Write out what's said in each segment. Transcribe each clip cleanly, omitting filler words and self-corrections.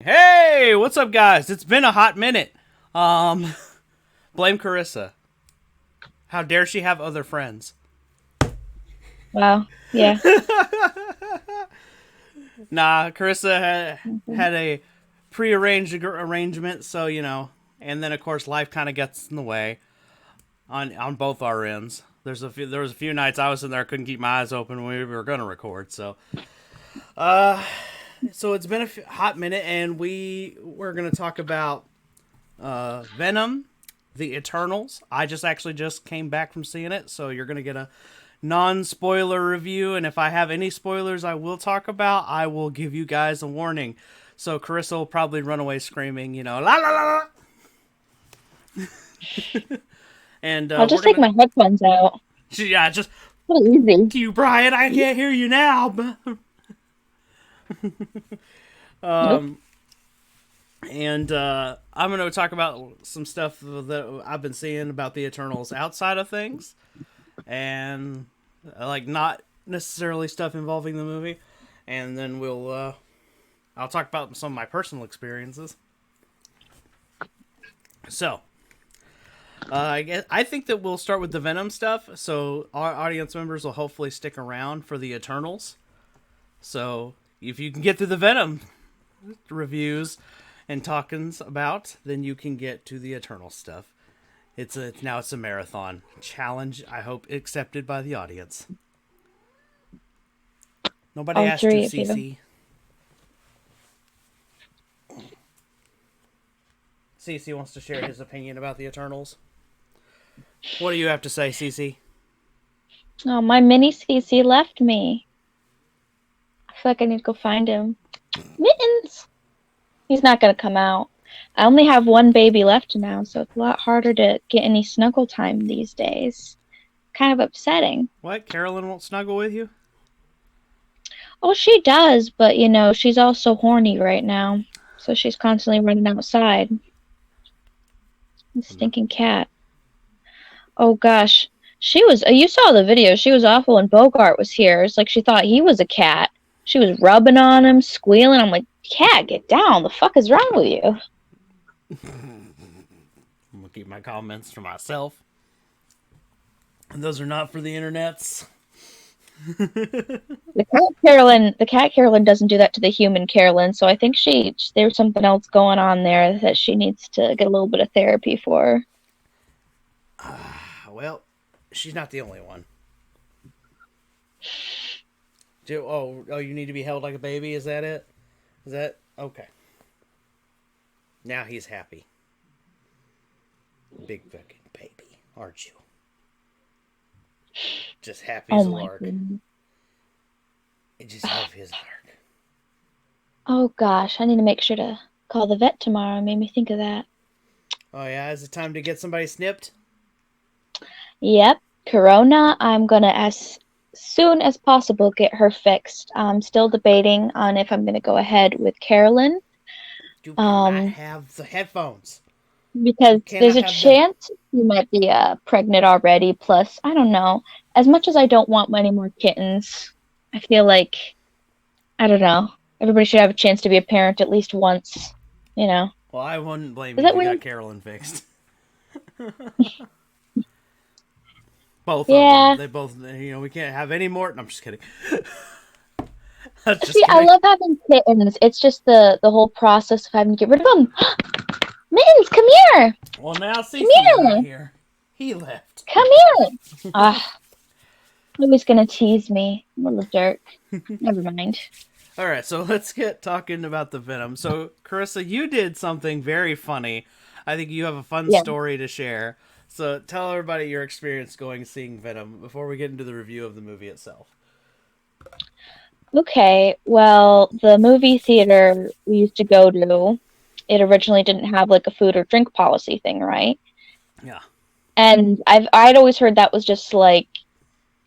Hey, what's up, guys? It's been a hot minute. Um, Blame Carissa. How dare she have other friends? Wow. Yeah. Nah, Carissa had Mhm. a prearranged arrangement, so and then of course life kind of gets in the way on both our ends. There was a few nights I was in there, I couldn't keep my eyes open when we were gonna record. Uh, so it's been a hot minute, and we're gonna talk about Venom, the Eternals. I just came back from seeing it, so you're gonna get a non-spoiler review. And if I have any spoilers, I will talk about. I will give you guys a warning. So Carissa will probably run away screaming, la la la la. And I'll we're just take gonna, my headphones out. yeah, just Pretty easy. you, Brian. I can't hear you now. Nope. And I'm going to talk about some stuff that I've been seeing about the Eternals outside of things, and like not necessarily stuff involving the movie. And then I'll talk about some of my personal experiences. So, I think that we'll start with the Venom stuff. So our audience members will hopefully stick around for the Eternals. So if you can get through the Venom reviews and talkings about, then you can get to the Eternal stuff. It's a marathon challenge. I hope accepted by the audience. Nobody All asked you, three of you. Cece. Cece wants to share his opinion about the Eternals. What do you have to say, Cece? Oh, my mini CC left me. I feel like I need to go find him. Mittens! He's not gonna come out. I only have one baby left now, so it's a lot harder to get any snuggle time these days. Kind of upsetting. What? Carolyn won't snuggle with you? Oh, she does, but she's also horny right now. So she's constantly running outside. The stinking cat. Oh gosh. You saw the video. She was awful when Bogart was here. It's like she thought he was a cat. She was rubbing on him, squealing. I'm like, cat, get down. The fuck is wrong with you? I'm gonna keep my comments to myself. And those are not for the internets. The cat Carolyn doesn't do that to the human Carolyn. So I think there's something else going on there that she needs to get a little bit of therapy for. Well, she's not the only one. You need to be held like a baby. Is that it? Is that okay? Now he's happy. Big fucking baby, aren't you? Just happy Oh as a my lark. goodness. Just happy as a lark. Oh gosh, I need to make sure to call the vet tomorrow. It made me think of that. Oh yeah, is it time to get somebody snipped? Yep, Corona. I'm gonna as soon as possible get her fixed. I'm still debating on if I'm gonna go ahead with Carolyn, You cannot um, have the headphones. You because there's cannot a have them. chance you might be pregnant already. Plus, I don't know. As much as I don't want any more kittens, I feel like I don't know. Everybody should have a chance to be a parent at least once. You know? Well, I wouldn't blame Is you if that you got weird? Carolyn fixed. Both of them. Yeah. They both. We can't have any more. No, I'm just kidding. I'm just See, I kidding. love having kittens. It's just the whole process of having to get rid of them. Mittens, come here! Well, now Come Cece is not here! here. He left. Come here! Ah, always gonna tease me. What a jerk. Never mind. All right, so let's get talking about the Venom. So, Carissa, you did something very funny. I think you have a fun Yeah. story to share. So, tell everybody your experience going seeing Venom before we get into the review of the movie itself. Okay, well, the movie theater we used to go to, it originally didn't have like a food or drink policy thing, right? Yeah. And I'd always heard that was just like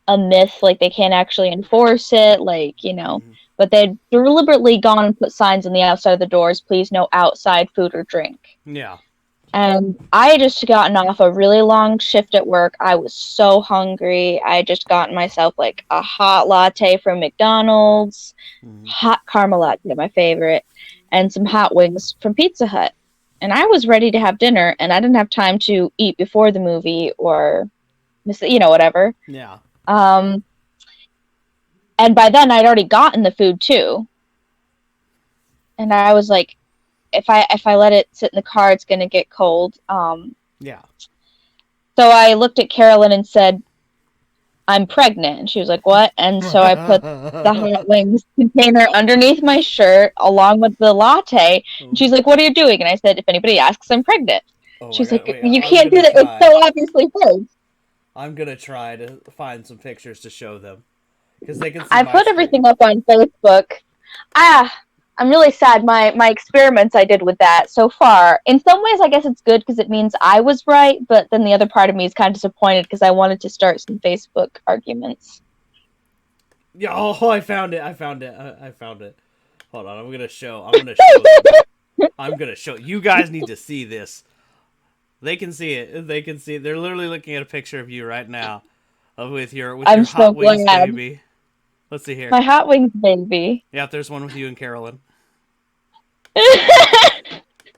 a myth, like they can't actually enforce it, Mm-hmm. but they'd deliberately gone and put signs on the outside of the doors, please no outside food or drink. Yeah. And I had just gotten off a really long shift at work. I was so hungry. I had just gotten myself like a hot latte from McDonald's, Mm-hmm. hot caramel latte, my favorite. and some hot wings from Pizza Hut. And I was ready to have dinner, and I didn't have time to eat before the movie or, whatever. Yeah. And by then, I'd already gotten the food too. And I was like, if I let it sit in the car, it's gonna get cold. Yeah. So I looked at Carolyn and said, I'm pregnant. And she was like, what? And so I put the hot wings container underneath my shirt along with the latte. And she's like, what are you doing? And I said, if anybody asks, I'm pregnant. She's like, wait, you can't do that. It's so obviously fake. I'm going to try to find some pictures to show them. Because they can see I my put screen. everything up on Facebook. I'm really sad. My experiments I did with that so far. In some ways, I guess it's good because it means I was right. But then the other part of me is kind of disappointed because I wanted to start some Facebook arguments. Yeah. Oh, I found it. I found it. Hold on. I'm going to show them. I'm going to show. You guys need to see this. They can see it. They're literally looking at a picture of you right now. With your Hot Wings baby. Let's see here. My Hot Wings baby. Yeah, there's one with you and Carolyn.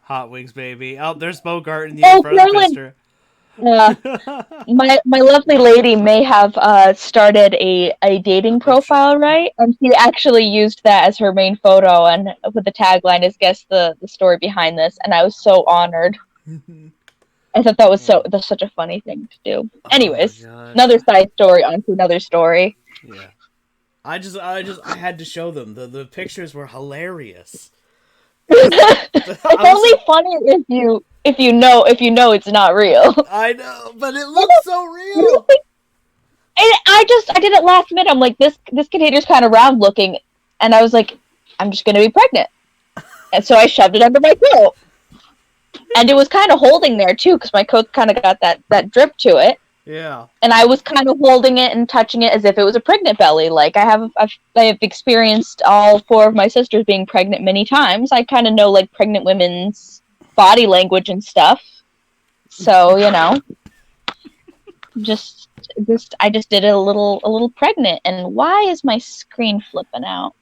Hot Wings baby. Oh, there's Bogart in the front of the picture. My lovely lady may have started a dating profile, right? And she actually used that as her main photo, and with the tagline is "Guess the story behind this." And I was so honored. I thought that was that's such a funny thing to do. Anyways, another side story onto another story. Yeah, I had to show them. The pictures were hilarious. It's only funny if you know it's not real. I know, but it looks so real. I did it last minute. I'm like, this container's kind of round looking, and I was like, I'm just gonna be pregnant, and so I shoved it under my coat, and it was kind of holding there too, because my coat kind of got that drip to it. Yeah. And I was kind of holding it and touching it as if it was a pregnant belly. Like I have experienced all 4 of my sisters being pregnant many times. I kind of know like pregnant women's body language and stuff. So, I just did it a little pregnant. And why is my screen flipping out?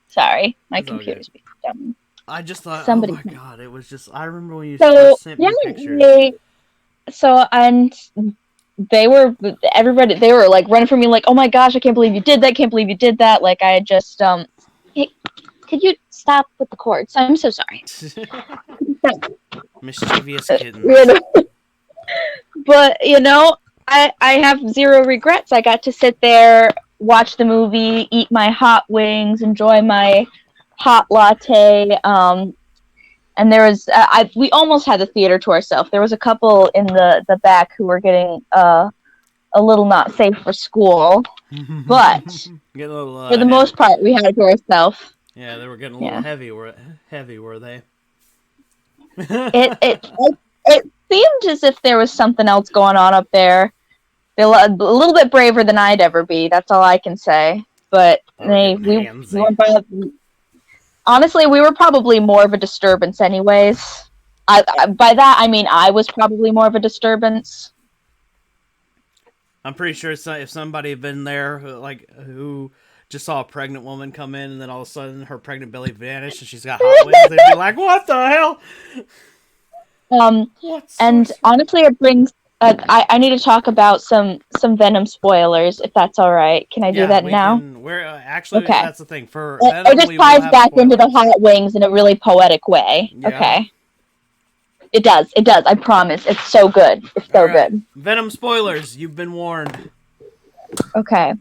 Sorry, my computer's being dumb. I just thought, somebody. Oh my god, it was just. I remember when you first sent me pictures. And they were like running for me like, oh my gosh, I can't believe you did that. Like I had just hey, could you stop with the cords? I'm so sorry. Mischievous kittens. But I have zero regrets. I got to sit there, watch the movie, eat my hot wings, enjoy my hot latte. And there was, we almost had the theater to ourselves. There was a couple in the back who were getting a little not safe for school, but for the most part, we had it to ourselves. Yeah, they were getting a little heavy. Were they? It seemed as if there was something else going on up there. They're a little bit braver than I'd ever be. That's all I can say. But we went by. Honestly, we were probably more of a disturbance anyways. By that, I mean I was probably more of a disturbance. I'm pretty sure if somebody had been there who just saw a pregnant woman come in and then all of a sudden her pregnant belly vanished and she's got hot wings, they'd be like, what the hell? Honestly, it brings... I need to talk about some Venom spoilers, if that's all right. Can I do that now? That's the thing. For Venom, it just ties back into the hot wings in a really poetic way. Yeah. Okay. It does. I promise. It's so good. It's so good. Venom spoilers. You've been warned. Okay.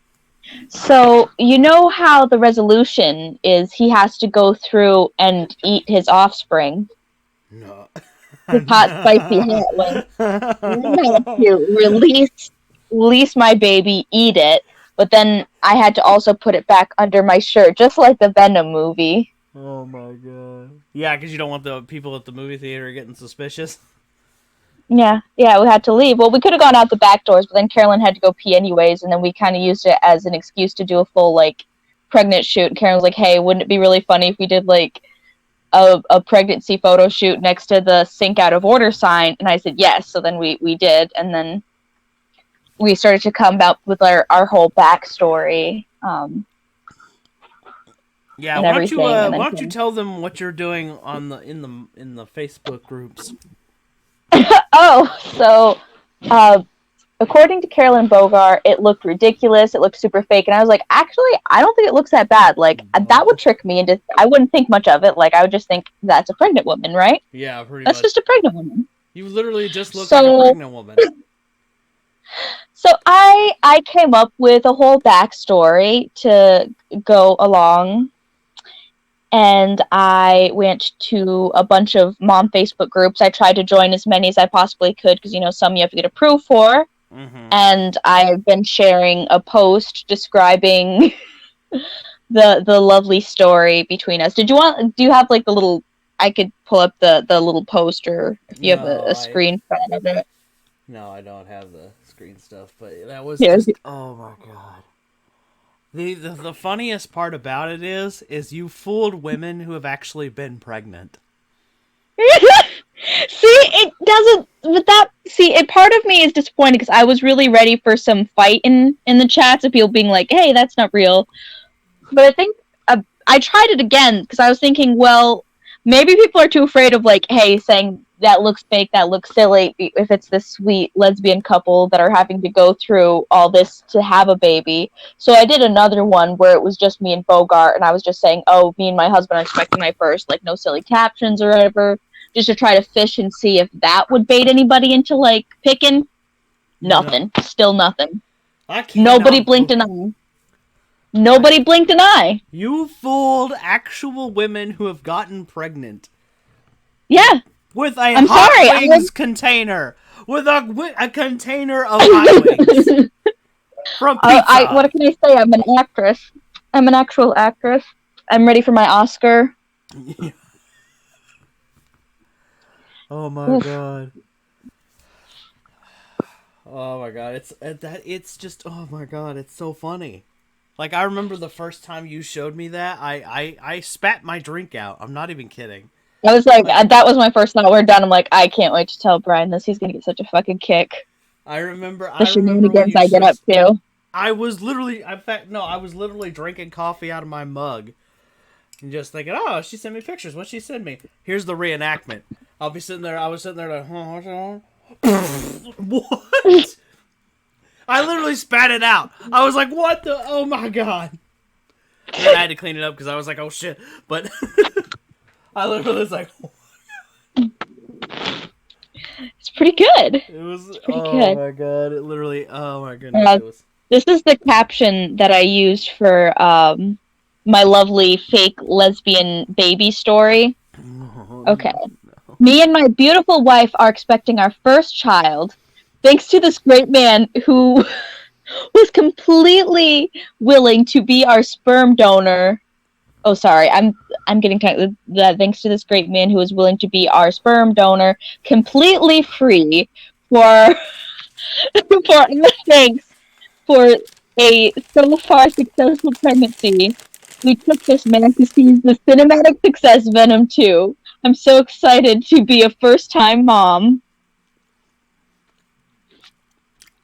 So, you know how the resolution is he has to go through and eat his offspring? No. His hot, spicy hot wings. I had to release my baby, eat it, but then I had to also put it back under my shirt, just like the Venom movie. Oh my god. Yeah, because you don't want the people at the movie theater getting suspicious. Yeah, we had to leave. Well, we could have gone out the back doors, but then Carolyn had to go pee anyways, and then we kind of used it as an excuse to do a full, pregnant shoot. And Carolyn was like, hey, wouldn't it be really funny if we did, a pregnancy photo shoot next to the sink out of order sign? And I said yes. So then we did, and then we started to come out with our whole backstory. Yeah, and everything, and why then don't you tell them what you're doing on the in the Facebook groups? oh, so according to Carolyn Bogart, it looked ridiculous. It looked super fake, and I was like, actually, I don't think it looks that bad. Like that would Oh. trick me into. I wouldn't think much of it. Like I would just think that's a pregnant woman, right? Yeah, pretty That's much. just a pregnant woman. You literally just look like a So pregnant woman. so I came up with a whole backstory to go along, and I went to a bunch of mom Facebook groups. I tried to join as many as I possibly could because some you have to get approved for. Mm-hmm. And I've been sharing a post describing the lovely story between us. Do you have like the little? I could pull up the little poster if you have No, a screenshot of it. No, I don't have the screen stuff, but that was Here. just oh my god. The funniest part about it is you fooled women who have actually been pregnant. See, it doesn't. But that part of me is disappointed because I was really ready for some fight in the chats of people being like, "Hey, that's not real." But I think I tried it again because I was thinking, well, maybe people are too afraid of like, hey, saying that looks fake, that looks silly. If it's this sweet lesbian couple that are having to go through all this to have a baby. So I did another one where it was just me and Bogart, and I was just saying, oh, me and my husband are expecting my first, like no silly captions or whatever, just to try to fish and see if that would bait anybody into like picking. Nothing. No. Still nothing. I can't. Nobody blinked an eye. Nobody blinked an eye. You fooled actual women who have gotten pregnant. Yeah. With a I'm Hot sorry, Wings container. With a container of Hot Wings. From pizza. What can I say? I'm an actress. I'm an actual actress. I'm ready for my Oscar. Oh my god. Oh my god. It's just oh my god, it's so funny. Like I remember the first time you showed me that, I spat my drink out. I'm not even kidding. I was like that was my first thought. We're done. I'm like, I can't wait to tell Brian this. He's gonna get such a fucking kick. I remember The shenanigans I get up to. I was literally drinking coffee out of my mug. And just thinking, oh, she sent me pictures. What'd she send me? Here's the reenactment. I was sitting there like, what? I literally spat it out. I was like, what the? Oh my god. And then I had to clean it up because I was like, oh shit. But I literally was like, it's pretty good. it was pretty oh good. my god. It literally, oh my goodness. This is the caption that I used for my lovely fake lesbian baby story. Okay. No. Me and my beautiful wife are expecting our first child, thanks to this great man who was completely willing to be our sperm donor. Oh, sorry, I'm getting tired. Thanks to this great man who was willing to be our sperm donor, completely free for thanks for a so far successful pregnancy. We took this man to see the cinematic success Venom 2. I'm so excited to be a first-time mom.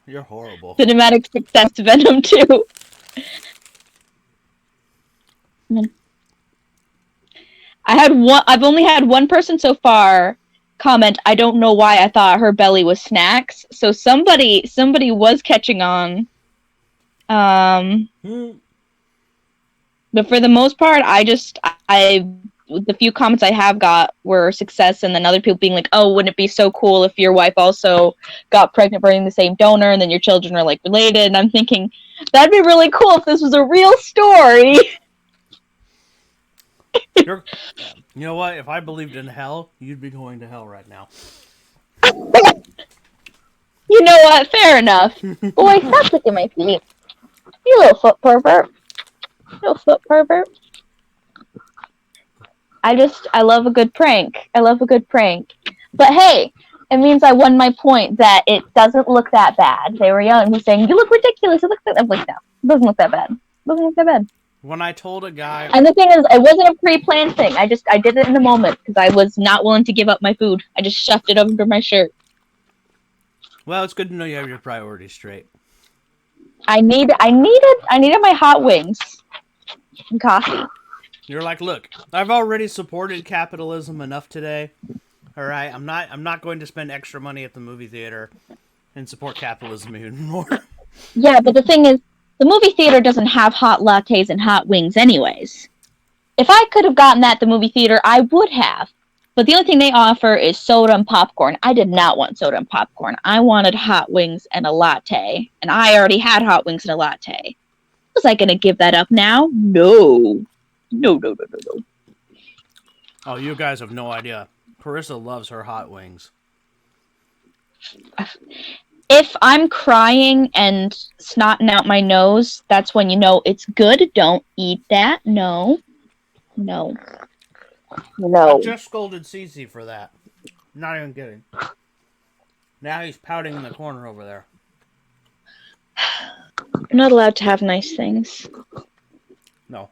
You're horrible. Cinematic success Venom 2. I've only had one person so far comment, I don't know why I thought her belly was snacks. So somebody was catching on. But for the most part, the few comments I have got were success, and then other people being like, oh, wouldn't it be so cool if your wife also got pregnant bringing the same donor and then your children are like related? And I'm thinking, that'd be really cool if this was a real story. You know what? If I believed in hell, you'd be going to hell right now. You know what? Fair enough. Boy, stop licking my feet. You little foot pervert. Little foot pervert. I love a good prank. I love a good prank. But hey, it means I won my point that it doesn't look that bad. They were young and saying, you look ridiculous. It looks like, I'm like, no, it doesn't look that bad. It doesn't look that bad. When I told a guy... And the thing is, it wasn't a pre-planned thing. I did it in the moment because I was not willing to give up my food. I just shoved it under my shirt. Well, it's good to know you have your priorities straight. I needed my hot wings and coffee. You're like, look, I've already supported capitalism enough today. All right, I'm not going to spend extra money at the movie theater and support capitalism even more. Yeah, but the thing is, the movie theater doesn't have hot lattes and hot wings anyways. If I could have gotten that at the movie theater, I would have. But the only thing they offer is soda and popcorn. I did not want soda and popcorn. I wanted hot wings and a latte. And I already had hot wings and a latte. Was I going to give that up now? No. No. Oh, you guys have no idea. Carissa loves her hot wings. If I'm crying and snotting out my nose, that's when you know it's good. Don't eat that. No. I just scolded Cece for that. Not even kidding. Now he's pouting in the corner over there. You're not allowed to have nice things. No.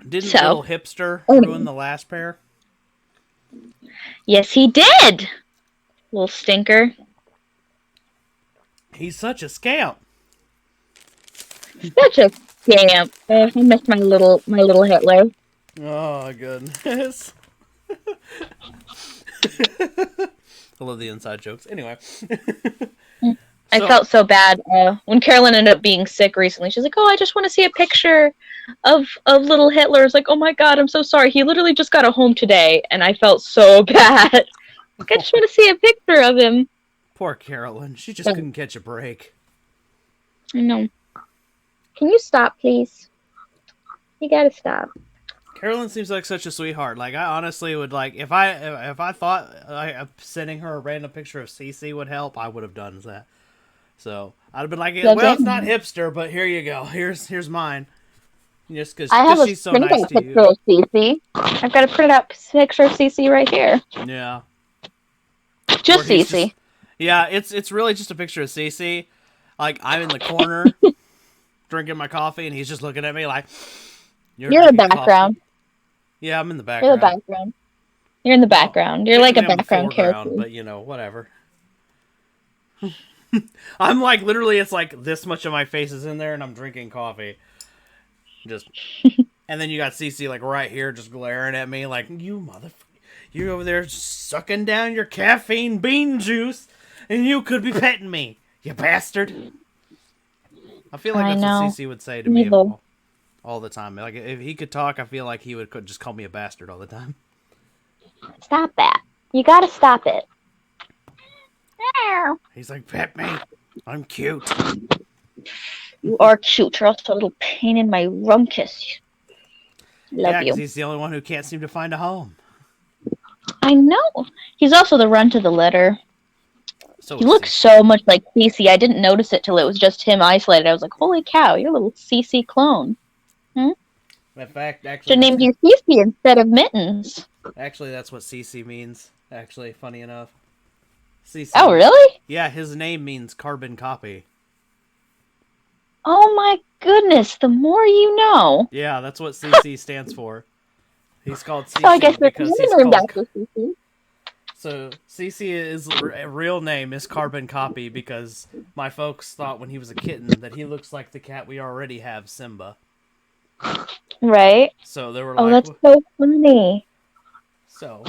Didn't little hipster ruin the last pair? Yes, he did! Little stinker. He's such a scamp. Such a scamp. I miss my little Hitler. Oh, goodness. I love the inside jokes. Anyway. I felt so bad when Carolyn ended up being sick recently. She's like, "Oh, I just want to see a picture of little Hitler." I was like, "Oh my God, I'm so sorry. He literally just got home today," and I felt so bad. Like, I just want to see a picture of him. Poor Carolyn. She just couldn't catch a break. I know. Can you stop, please? You gotta stop. Carolyn seems like such a sweetheart. Like, I honestly would like if I thought sending her a random picture of Cece would help, I would have done that. So I'd have been like, well, it's not hipster, but here you go. Here's mine. Just because she's so nice to you. Of Cece. I've got a printed out picture of Cece right here. Yeah. Just Cece. Yeah, it's really just a picture of Cece. Like, I'm in the corner drinking my coffee, and he's just looking at me like, You're in the background. Coffee. Yeah, I'm in the You're background. the background. You're in the background. You're like a background character. But, whatever. I'm like, literally, it's like this much of my face is in there, and I'm drinking coffee. And then you got Cece, like, right here, just glaring at me, like, you motherfucker. You're over there sucking down your caffeine bean juice, and you could be petting me, you bastard. I feel like that's what Cece would say to me all the time. Like, if he could talk, I feel like he would just call me a bastard all the time. Stop that. You gotta stop it. He's like, pet me. I'm cute. You are cute. You're also a little pain in my rumpus. Love you. Because he's the only one who can't seem to find a home. I know. He's also the runt of the litter. So he looks so much like Cece. I didn't notice it till it was just him isolated. I was like, holy cow, you're a little Cece clone. In fact, actually... Should name you Cece instead of Mittens. Actually, that's what Cece means. Actually, funny enough. Cece. Oh, really? Yeah, his name means carbon copy. Oh my goodness, the more you know. Yeah, that's what CC stands for. He's called CC I guess because he's called... CC. So, CC's real name is Carbon Copy because my folks thought when he was a kitten that he looks like the cat we already have, Simba. Right. So they were like... Oh, like... that's so funny. So,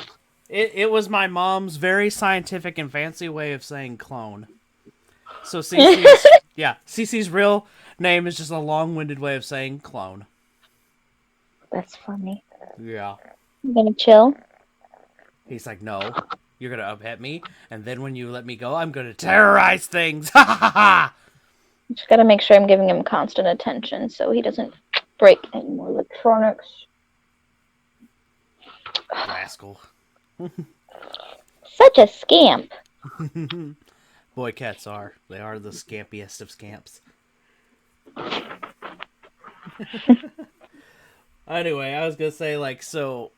it was my mom's very scientific and fancy way of saying clone. So CC's... yeah, CC's real name is just a long-winded way of saying clone. That's funny. Yeah. You gonna chill? He's like, no, you're gonna upset me, and then when you let me go, I'm gonna terrorize things. Ha ha ha! Just gotta make sure I'm giving him constant attention so he doesn't break any more electronics. Rascal. Such a scamp. Boy, cats are. They are the scampiest of scamps. Anyway, I was gonna say, like, so,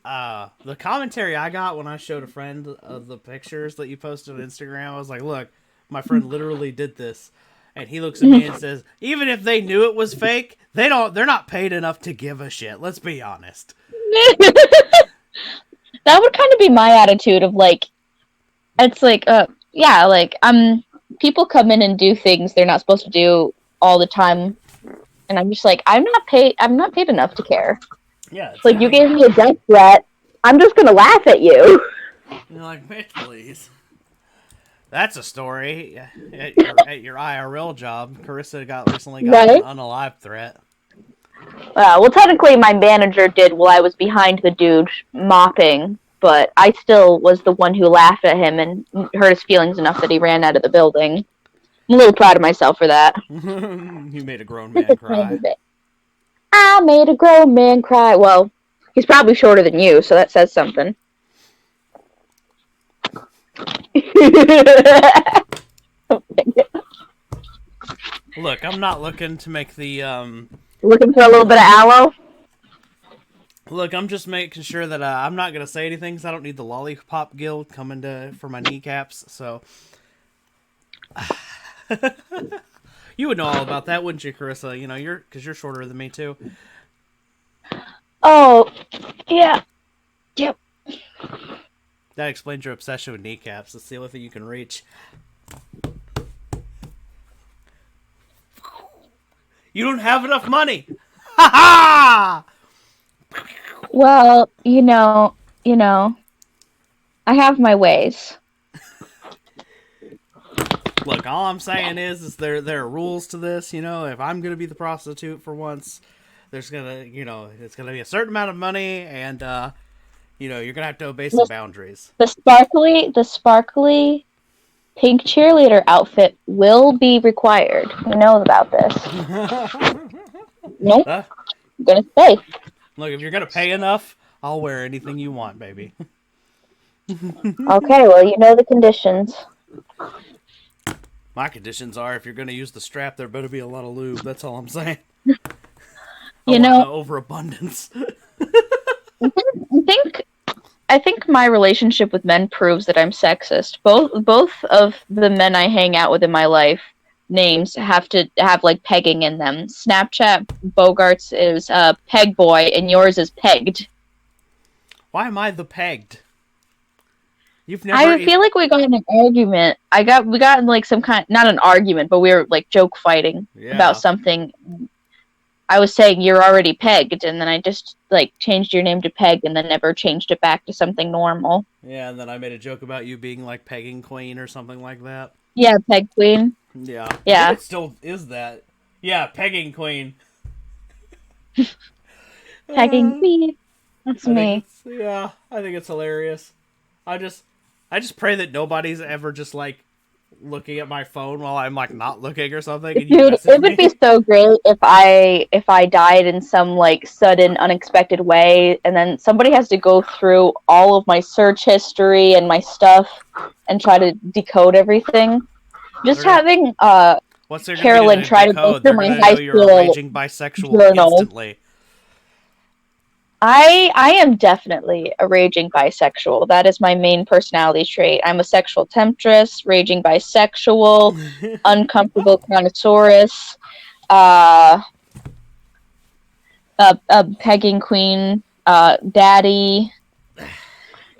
the commentary I got when I showed a friend of the pictures that you posted on Instagram, I was like, look, my friend literally did this. And he looks at me and says, even if they knew it was fake, they're not paid enough to give a shit. Let's be honest. That would kind of be my attitude of, like, it's like, yeah, like, people come in and do things they're not supposed to do all the time And I'm just like, I'm not paid enough to care. Yeah, it's Like, you giving. gave me a death threat. I'm just gonna laugh at you. You're like, bitch, please. That's a story. At your IRL job, Carissa recently got an Right? unalive threat. Well, technically, my manager did while I was behind the dude mopping, but I still was the one who laughed at him and hurt his feelings enough that he ran out of the building. I'm a little proud of myself for that. You made a grown Just man a tiny cry. bit. I made a grown man cry. Well, he's probably shorter than you, so that says something. Look, I'm not looking to make the Looking for a little bit of aloe? Look, I'm just making sure that I'm not gonna say anything because I don't need the lollipop guild coming for my kneecaps. So you would know all about that, wouldn't you, Carissa? You know, because you're shorter than me too. Oh, yeah. Yep. That explains your obsession with kneecaps. It's the only thing you can reach. You don't have enough money. Ha ha! Well, I have my ways. Look, all I'm saying is there are rules to this. You know, if I'm gonna be the prostitute for once, there's it's gonna be a certain amount of money, and you're gonna have to obey some boundaries. The sparkly pink cheerleader outfit will be required. You know about this. Nope. Uh, I'm gonna stay. Look, if you're gonna pay enough, I'll wear anything you want, baby. Okay, well, you know the conditions. My conditions are if you're gonna use the strap, there better be a lot of lube. That's all I'm saying. You I want know, the overabundance. I think my relationship with men proves that I'm sexist. Both of the men I hang out with in my life names have to have like pegging in them. Snapchat Bogarts is peg boy and yours is pegged. Why am I the pegged? You've never. I feel like we got in an argument. We got in like some kind, not an argument, but we were like joke fighting about something. I was saying you're already pegged, and then I just like changed your name to Peg, and then never changed it back to something normal. Yeah, and then I made a joke about you being like pegging queen or something like that. Yeah, Peg Queen. Yeah. Yeah. It still is that. Yeah, pegging queen. Pegging Queen. That's me. I think it's hilarious. I just pray that nobody's ever just like looking at my phone while I'm like not looking or something. And Dude, it would be so great if I died in some like sudden, unexpected way, and then somebody has to go through all of my search history and my stuff and try to decode everything. Just having Carolyn try to go through my high school a raging bisexual journal. Instantly. I am definitely a raging bisexual. That is my main personality trait. I'm a sexual temptress, raging bisexual, uncomfortable chronosaurus, a pegging queen, daddy,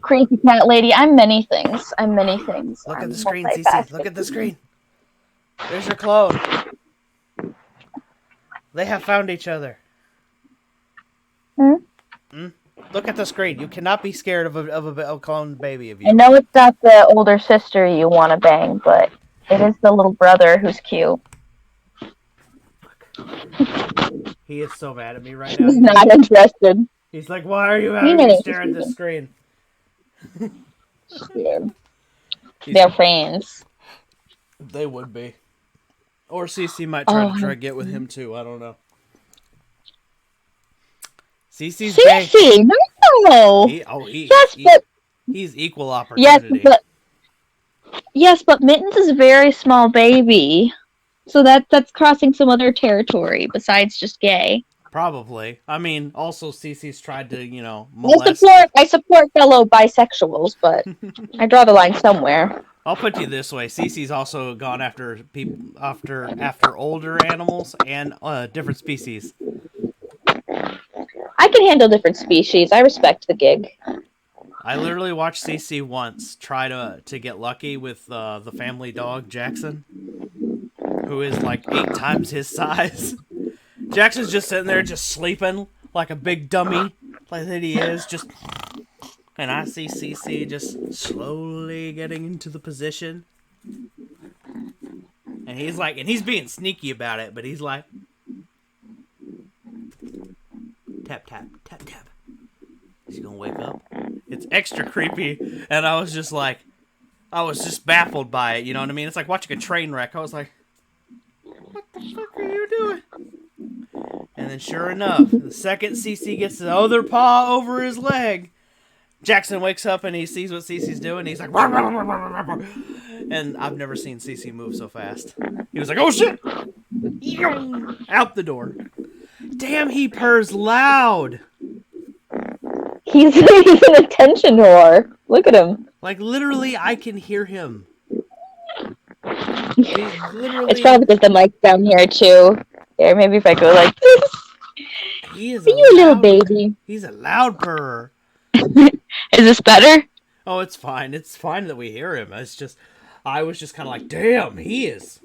crazy cat lady. I'm many things. Look at the screen, Cece. Look at the screen. There's your clone. They have found each other. Look at the screen. You cannot be scared of a clone baby of you. I know it's not the older sister you want to bang, but it is the little brother who's cute. He is so mad at me right now. He's not interested. He's like, why are you having me stare at this screen? They're friends. They would be. Or Cece might try to get with him too. I don't know. Cece's gay. Cece, no. He's equal opportunity. Yes, but Mittens is a very small baby, so that's crossing some other territory besides just gay. Probably. I mean, also Cece's tried to, molest. I support fellow bisexuals, but I draw the line somewhere. I'll put you this way: Cece's also gone after people after older animals and different species. I can handle different species. I respect the gig. I literally watched Cece once try to get lucky with the family dog Jackson, who is like 8 times his size, Jackson's just sitting there, just sleeping like a big dummy, like that he is. Just, and I see CC just slowly getting into the position, and he's being sneaky about it, but he's like, tap tap tap tap. Is he gonna wake up? It's extra creepy, and I was just baffled by it. You know what I mean? It's like watching a train wreck. I was like, what the fuck are you doing? And then sure enough, the second CC gets the other paw over his leg, Jackson wakes up and he sees what CC's doing. He's like, "Rah, rah, rah, rah, rah, rah." And I've never seen CC move so fast. He was like, oh shit! Out the door. Damn, he purrs loud. He's an attention whore. Look at him. Like, literally, I can hear him. It's probably because the mic's down here, too. Here, maybe if I go like this. He is you little baby. He's a loud purr. Is this better? Oh, it's fine. It's fine that we hear him. It's just, I was just kind of like, damn, he's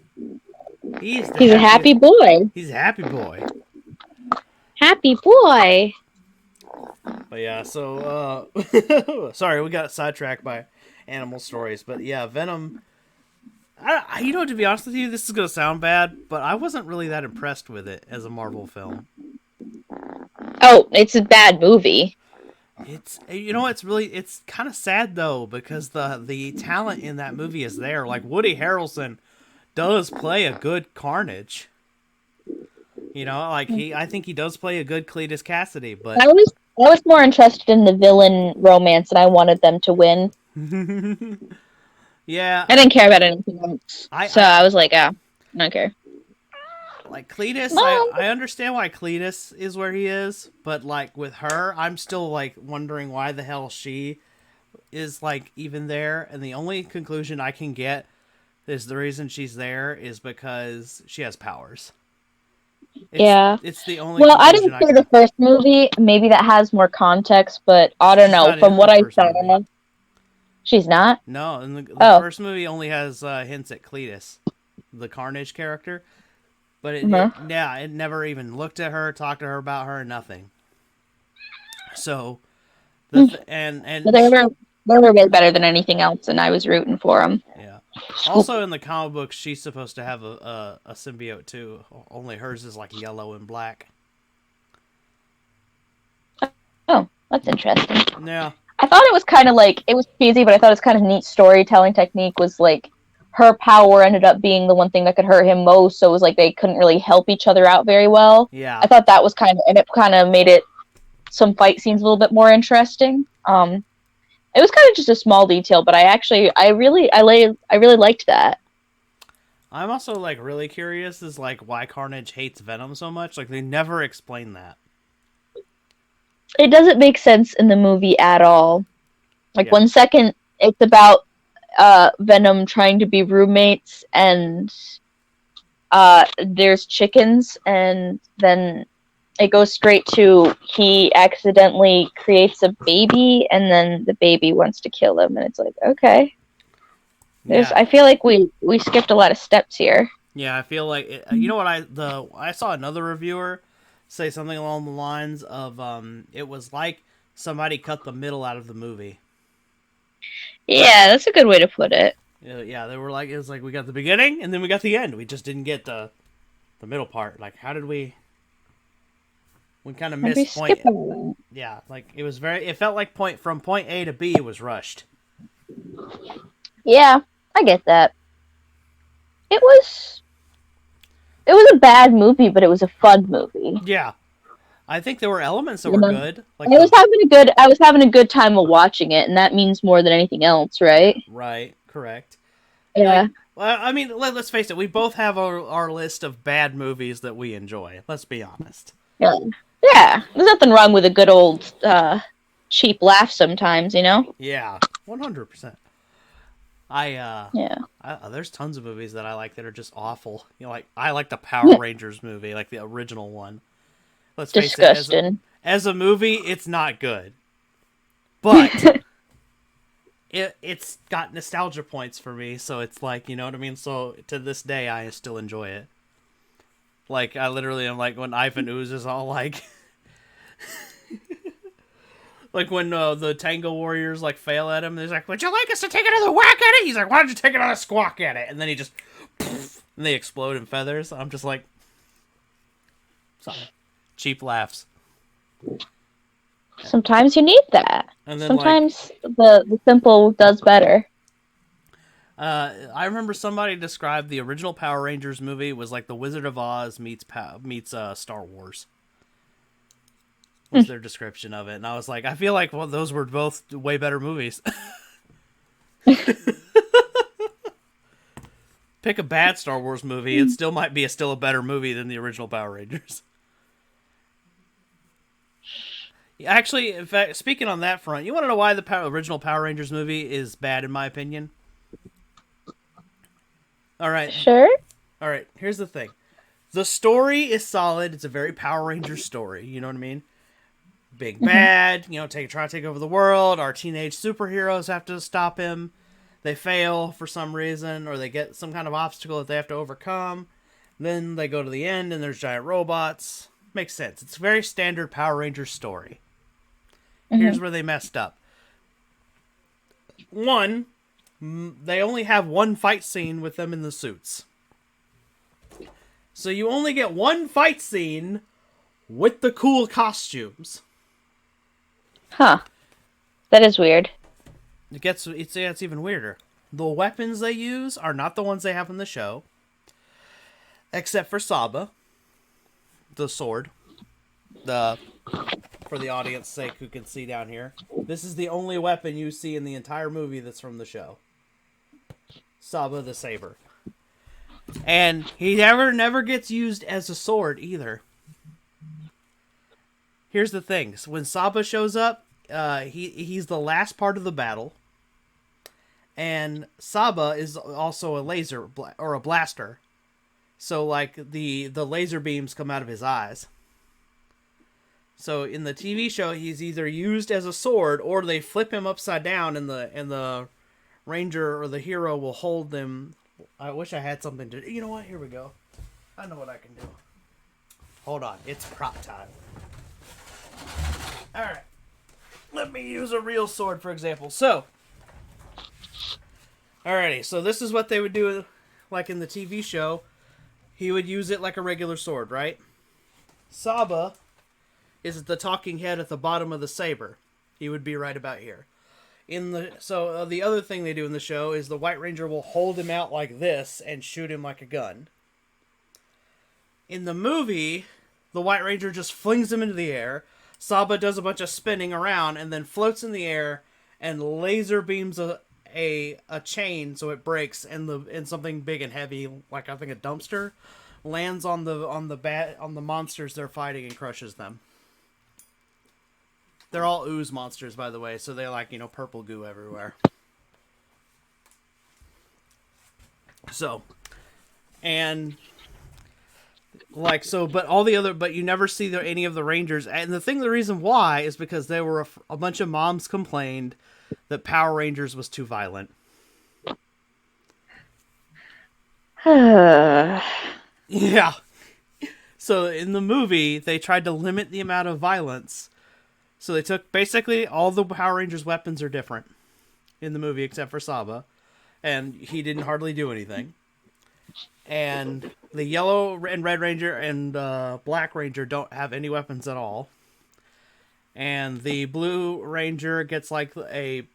a happy boy. He's a happy boy. Happy boy. But yeah, so, sorry, we got sidetracked by animal stories. But yeah, Venom, to be honest with you, this is going to sound bad, but I wasn't really that impressed with it as a Marvel film. Oh, it's a bad movie. It's kind of sad though, because the talent in that movie is there. Like, Woody Harrelson does play a good Carnage. You know, like I think he does play a good Cletus Cassidy, but I was more interested in the villain romance, and I wanted them to win. Yeah, I didn't care about anything else, I was like, I don't care. Like Cletus, I understand why Cletus is where he is, but like with her, I'm still like wondering why the hell she is like even there. And the only conclusion I can get is the reason she's there is because she has powers. It's the only. Well, I didn't see the first movie. Maybe that has more context, but I don't know. From what I saw, she's not. No, and the first movie only has hints at Cletus, the Carnage character. But it never even looked at her, talked to her about her, nothing. So, but they were way better than anything else, and I was rooting for them. Yeah. Also, in the comic books, she's supposed to have a symbiote too. Only hers is like yellow and black. Oh, that's interesting. Yeah. I thought it was kind of like, it was cheesy, but I thought it was kind of neat storytelling technique. Was like, her power ended up being the one thing that could hurt him most, so it was like they couldn't really help each other out very well. Yeah. I thought that was and it kind of made some fight scenes a little bit more interesting. It was kind of just a small detail, but I really liked that. I'm also like really curious is like why Carnage hates Venom so much. Like they never explain that. It doesn't make sense in the movie at all. Like 1 second it's about Venom trying to be roommates, and there's chickens, and then it goes straight to he accidentally creates a baby, and then the baby wants to kill him, and it's like, okay. I feel like we skipped a lot of steps here. Yeah, I feel like you know what I saw another reviewer say something along the lines of it was like somebody cut the middle out of the movie. Yeah, that's a good way to put it. Yeah, they were like, it was like we got the beginning and then we got the end. We just didn't get the middle part. Like, how did we kind of missed point? Yeah, like it felt like from point A to B was rushed. Yeah, I get that. It was a bad movie, but it was a fun movie. Yeah. I think there were elements that were good. Like I was having a good time while watching it, and that means more than anything else, right? Right, correct. Yeah. Like, well, I mean, let's face it. We both have our list of bad movies that we enjoy. Let's be honest. Yeah. Yeah. There's nothing wrong with a good old cheap laugh sometimes, you know? Yeah, 100%. There's tons of movies that I like that are just awful. You know, like I like the Power Rangers movie, like the original one. Let's face it, as a movie, it's not good. But it's got nostalgia points for me, so it's like, you know what I mean? So to this day, I still enjoy it. Like, I literally am like, when Ivan Ooze is all like... like, when the Tango Warriors, like, fail at him, he's like, would you like us to take another whack at it? He's like, why don't you take another squawk at it? And then he just... and they explode in feathers. I'm just like... Sorry. Cheap laughs. Sometimes you need that. And then, sometimes the simple does better. I remember somebody described the original Power Rangers movie was like the Wizard of Oz meets Star Wars. Was their description of it, and I was like, I feel like those were both way better movies. Pick a bad Star Wars movie, it still might be still a better movie than the original Power Rangers. Actually, in fact, speaking on that front, you want to know why the original Power Rangers movie is bad, in my opinion? All right. Sure. All right, here's the thing. The story is solid. It's a very Power Rangers story. You know what I mean? Big bad, try to take over the world. Our teenage superheroes have to stop him. They fail for some reason, or they get some kind of obstacle that they have to overcome. Then they go to the end, and there's giant robots. Makes sense. It's a very standard Power Rangers story. Here's where they messed up. One, they only have one fight scene with them in the suits. So you only get one fight scene with the cool costumes. Huh. That is weird. It's even weirder. The weapons they use are not the ones they have in the show. Except for Saba. The sword. For the audience's sake who can see down here. This is the only weapon you see in the entire movie that's from the show. Saba the Saber. And he never gets used as a sword either. Here's the thing. When Saba shows up, he's the last part of the battle. And Saba is also a laser or a blaster. So like the laser beams come out of his eyes. So in the TV show, he's either used as a sword or they flip him upside down and the ranger or the hero will hold them. I wish I had something to... You know what? Here we go. I know what I can do. Hold on. It's prop time. Alright. Let me use a real sword, for example. So. Alrighty. So this is what they would do like in the TV show. He would use it like a regular sword, right? Saba is the talking head at the bottom of the saber. He would be right about here. The other thing they do in the show is the White Ranger will hold him out like this and shoot him like a gun. In the movie, the White Ranger just flings him into the air. Saba does a bunch of spinning around and then floats in the air and laser beams a chain so it breaks and something big and heavy, like I think a dumpster, lands on the monsters they're fighting and crushes them. They're all ooze monsters, by the way, so they're like, purple goo everywhere. So, and but you never see any of the Rangers. And the reason why is because there were a bunch of moms complained that Power Rangers was too violent. Yeah. So in the movie, they tried to limit the amount of violence. So they took basically all the Power Rangers weapons are different in the movie except for Saba. And he didn't hardly do anything. And the Yellow and Red Ranger and Black Ranger don't have any weapons at all. And the Blue Ranger gets like the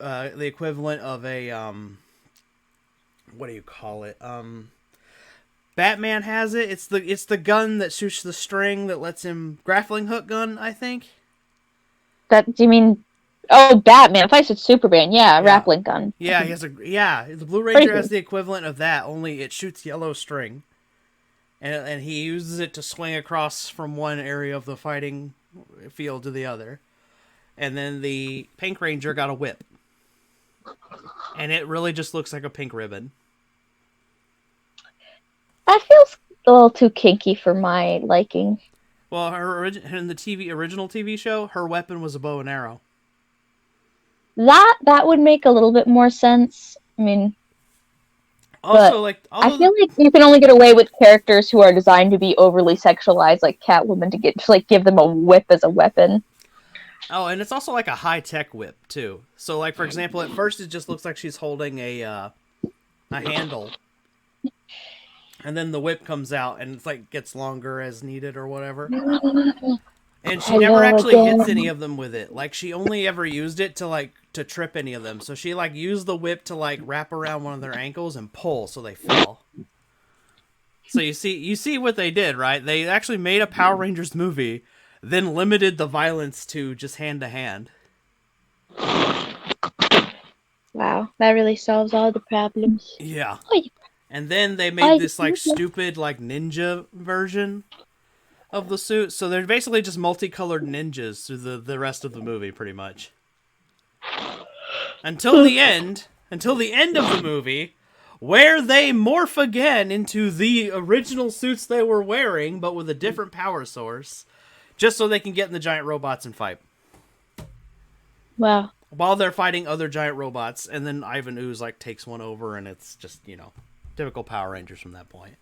equivalent of a what do you call it? Batman has it. It's the gun that shoots the string that lets him grappling hook gun, I think. Do you mean? Oh, Batman! I thought you said Superman. Yeah, grappling gun. Yeah, he has the Blue Ranger has the equivalent of that. Only it shoots yellow string, and he uses it to swing across from one area of the fighting field to the other. And then the Pink Ranger got a whip, and it really just looks like a pink ribbon. That feels a little too kinky for my liking. Well, in the original TV show, her weapon was a bow and arrow. That would make a little bit more sense. I mean, But Also, like, I although feel like you can only get away with characters who are designed to be overly sexualized, like Catwoman, to like give them a whip as a weapon. oh, and it's also like a high tech whip too. So, like for example, at first it just looks like she's holding a handle, and then the whip comes out and it's like gets longer as needed or whatever. And she never Hello actually hits any again. of them with it. Like she only ever used it to like to trip any of them. So she like used the whip to like wrap around one of their ankles and pull so they fell. So you see what they did, right? They actually made a Power Rangers movie, then limited the violence to just hand to hand. Wow, that really solves all the problems. Yeah. Oi, And then they made oi, this like stupid like ninja version of the suit. So they're basically just multicolored ninjas through the rest of the movie pretty much. Until the end, until the end of the movie, where they morph again into the original suits they were wearing, but with a different power source, just so they can get in the giant robots and fight. Wow. While they're fighting other giant robots, and then Ivan Ooze like takes one over, and it's just typical Power Rangers from that point.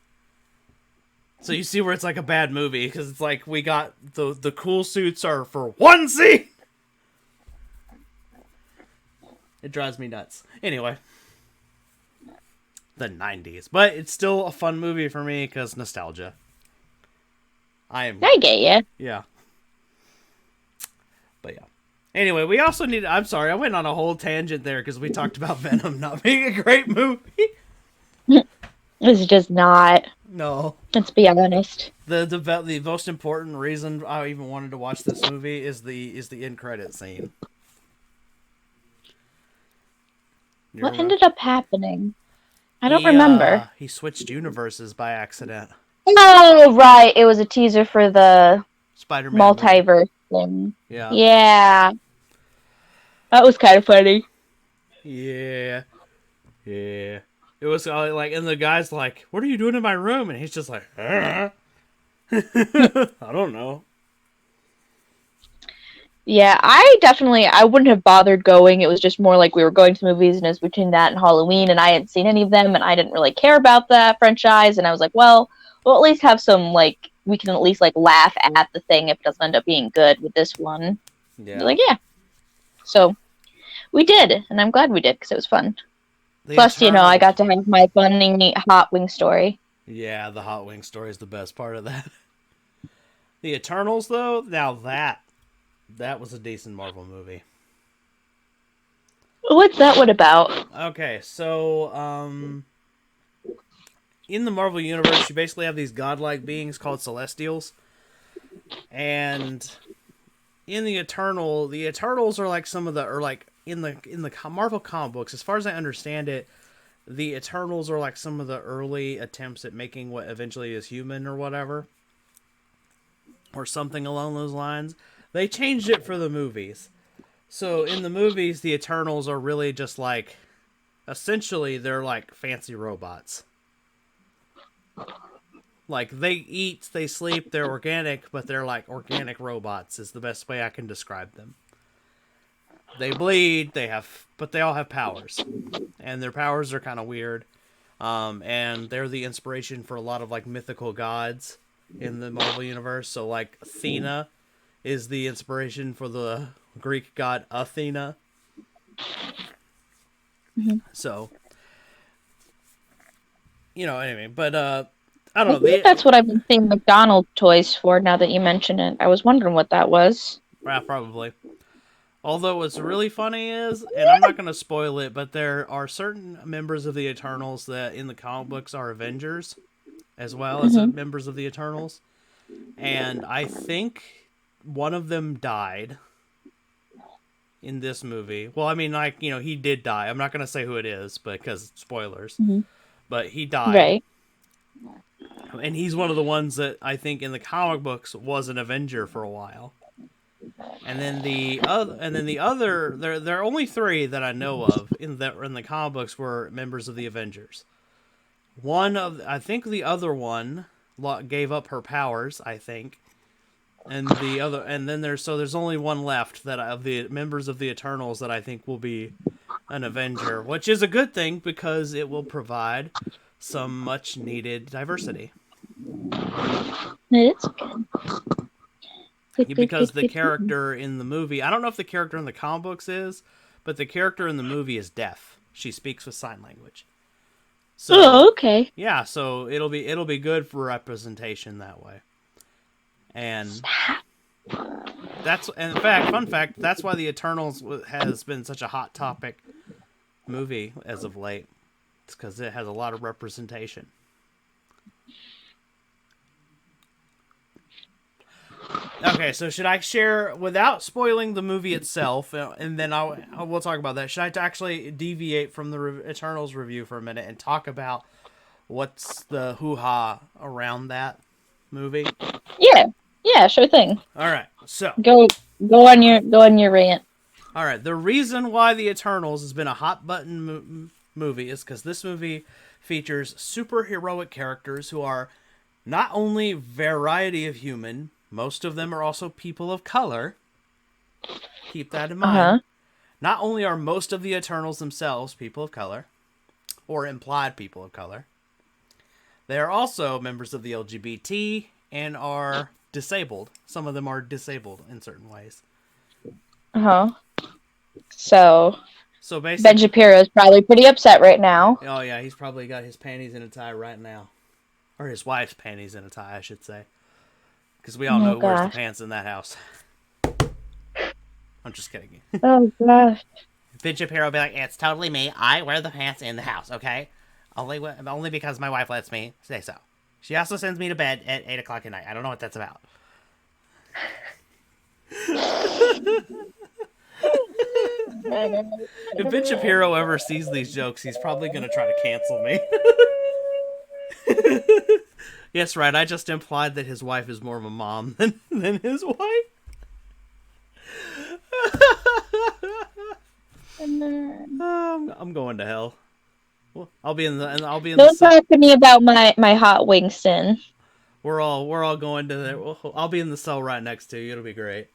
So you see where it's like a bad movie because it's like we got the cool suits are for one scene. It drives me nuts. Anyway, the 90s. But it's still a fun movie for me because nostalgia. I get you. Yeah. But yeah. Anyway, we also need... I'm sorry, I went on a whole tangent there because we talked about Venom not being a great movie. It's just not. No. Let's be honest. The most important reason I even wanted to watch this movie is the end credit scene. What ended up happening? I don't He, remember. He switched universes by accident. Oh, right. It was a teaser for the Spider-Man multiverse thing. Yeah. Yeah. That was kind of funny. Yeah. Yeah. It was like, and the guy's like, "What are you doing in my room?" And he's just like, I don't know. Yeah, I wouldn't have bothered going. It was just more like we were going to movies, and it was between that and Halloween, and I hadn't seen any of them, and I didn't really care about that franchise, and I was like, well, we'll at least have some, like, we can at least, like, laugh at the thing if it doesn't end up being good with this one. Yeah. Like, yeah. So, we did, and I'm glad we did, because it was fun. Plus, I got to have my funny Hotwing story. Yeah, the Hotwing story is the best part of that. The Eternals, though, now that was a decent Marvel movie. What's that one about? Okay, so in the Marvel universe, you basically have these godlike beings called Celestials, and in the Eternals are like some of the in the Marvel comic books. As far as I understand it, the Eternals are like some of the early attempts at making what eventually is human or whatever, or something along those lines. They changed it for the movies. So in the movies, the Eternals are really just like, essentially, they're like fancy robots. Like, they eat, they sleep, they're organic, but they're like organic robots is the best way I can describe them. They bleed, but they all have powers. And their powers are kind of weird. And they're the inspiration for a lot of like mythical gods in the Marvel universe. So like Athena is the inspiration for the Greek god Athena. Mm-hmm. So, anyway, but I don't know. I think that's what I've been seeing McDonald's toys for now that you mention it. I was wondering what that was. Yeah, probably. Although what's really funny is, and I'm not going to spoil it, but there are certain members of the Eternals that in the comic books are Avengers, as well as members of the Eternals. And I think one of them died in this movie. Well, I mean, like, he did die. I'm not going to say who it is, because spoilers. Mm-hmm. But he died. Right. And he's one of the ones that I think in the comic books was an Avenger for a while. And then the other, there are only three that I know of in the comic books were members of the Avengers. I think the other one gave up her powers, I think. And then there's only one left of the members of the Eternals that I think will be an Avenger, which is a good thing because it will provide some much needed diversity. It's good. Because the character in the movie, I don't know if the character in the comic books is, but the character in the movie is deaf. She speaks with sign language. So, oh, okay. Yeah, so it'll be good for representation that way. And in fact, fun fact, that's why the Eternals has been such a hot topic movie as of late. It's because it has a lot of representation. Okay, so should I share, without spoiling the movie itself, and then we'll talk about that, should I actually deviate from the Eternals review for a minute and talk about what's the hoo-ha around that movie? Yeah, sure thing. All right, so go on your rant. All right, the reason why the Eternals has been a hot button movie is because this movie features superheroic characters who are not only variety of human. Most of them are also people of color. Keep that in mind. Uh-huh. Not only are most of the Eternals themselves people of color, or implied people of color, they are also members of the LGBT and are disabled. Some of them are disabled in certain ways. Uh-huh. So basically, Ben Shapiro is probably pretty upset right now. Oh yeah, he's probably got his panties in a tie right now. Or his wife's panties in a tie, I should say. Because we all know who wears the pants in that house. I'm just kidding. Oh, gosh. Ben Shapiro will be like, it's totally me. I wear the pants in the house, okay? Only because my wife lets me say so. She also sends me to bed at 8 o'clock at night. I don't know what that's about. If Ben Shapiro ever sees these jokes, he's probably going to try to cancel me. Yes, right. I just implied that his wife is more of a mom than his wife. I'm going to hell. Well, I'll be in the. Don't talk to me about my Hotwing sin. We're all going to there. I'll be in the cell right next to you. It'll be great.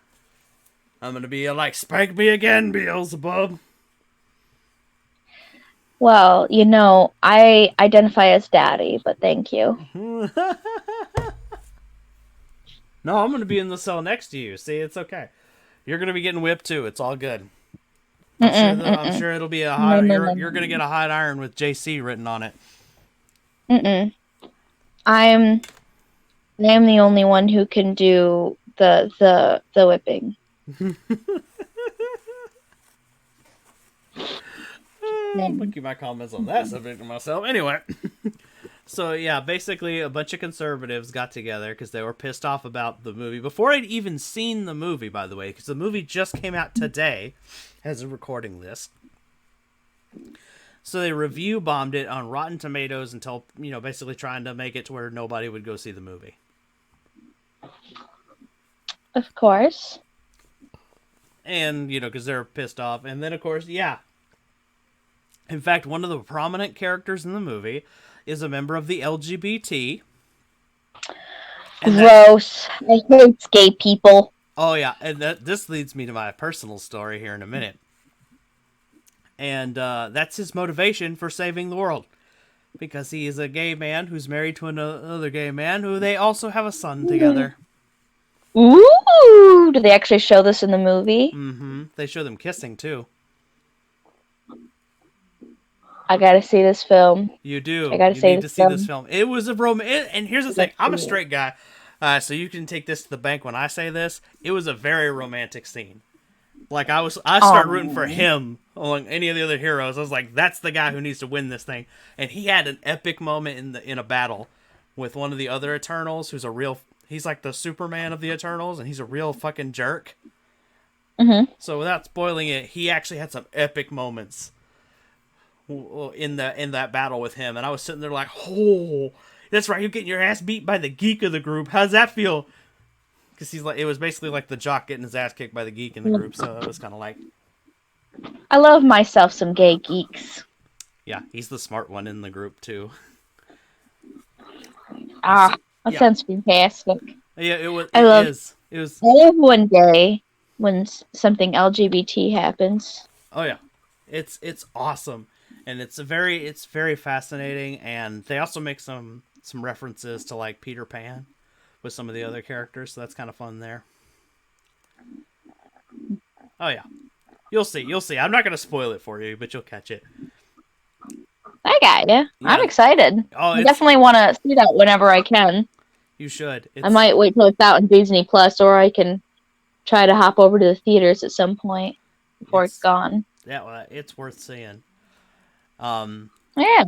I'm gonna be like, spank me again, Beelzebub. Well, I identify as daddy, but thank you. No, I'm going to be in the cell next to you. See, it's okay. You're going to be getting whipped too. It's all good. I'm sure it'll be a hot. You're going to get a hot iron with JC written on it. I am the only one who can do the whipping. I'm gonna keep my comments on that subject to myself. Anyway, so yeah, basically a bunch of conservatives got together because they were pissed off about the movie before I'd even seen the movie. By the way, because the movie just came out today, as of recording this. So they review bombed it on Rotten Tomatoes until basically trying to make it to where nobody would go see the movie. Of course. And because they're pissed off, and then of course, yeah. In fact, one of the prominent characters in the movie is a member of the LGBT. Gross. I hate gay people. Oh, yeah. And this leads me to my personal story here in a minute. And that's his motivation for saving the world. Because he is a gay man who's married to another gay man who they also have a son together. Ooh! Do they actually show this in the movie? Mm-hmm. They show them kissing, too. I gotta see this film. You do. I gotta see this film. It was a and here's the thing. I'm a straight guy, so you can take this to the bank when I say this. It was a very romantic scene. Like I started rooting for him along any of the other heroes. I was like, that's the guy who needs to win this thing. And he had an epic moment in a battle with one of the other Eternals, he's like the Superman of the Eternals, and he's a real fucking jerk. Mm-hmm. So without spoiling it, he actually had some epic moments in that battle with him, and I was sitting there like, oh, that's right, you're getting your ass beat by the geek of the group. How's that feel? Because it was basically like the jock getting his ass kicked by the geek in the group, so it was kind of like, I love myself some gay geeks. Yeah, he's the smart one in the group too. That sounds fantastic. Yeah, it was. I love It was. I love one day when something LGBT happens. Oh yeah. It's awesome, and it's very fascinating. And they also make some references to like Peter Pan with some of the other characters, so that's kind of fun there. Oh yeah, you'll see, you'll see. I'm not gonna spoil it for you, but you'll catch it. I got you. I'm Yeah. excited. Oh, I it's definitely want to see that whenever I can. you should. I It's might wait till it's out in Disney Plus, or I can try to hop over to the theaters at some point before it's it's gone. yeah, it's worth seeing. Um, Yeah,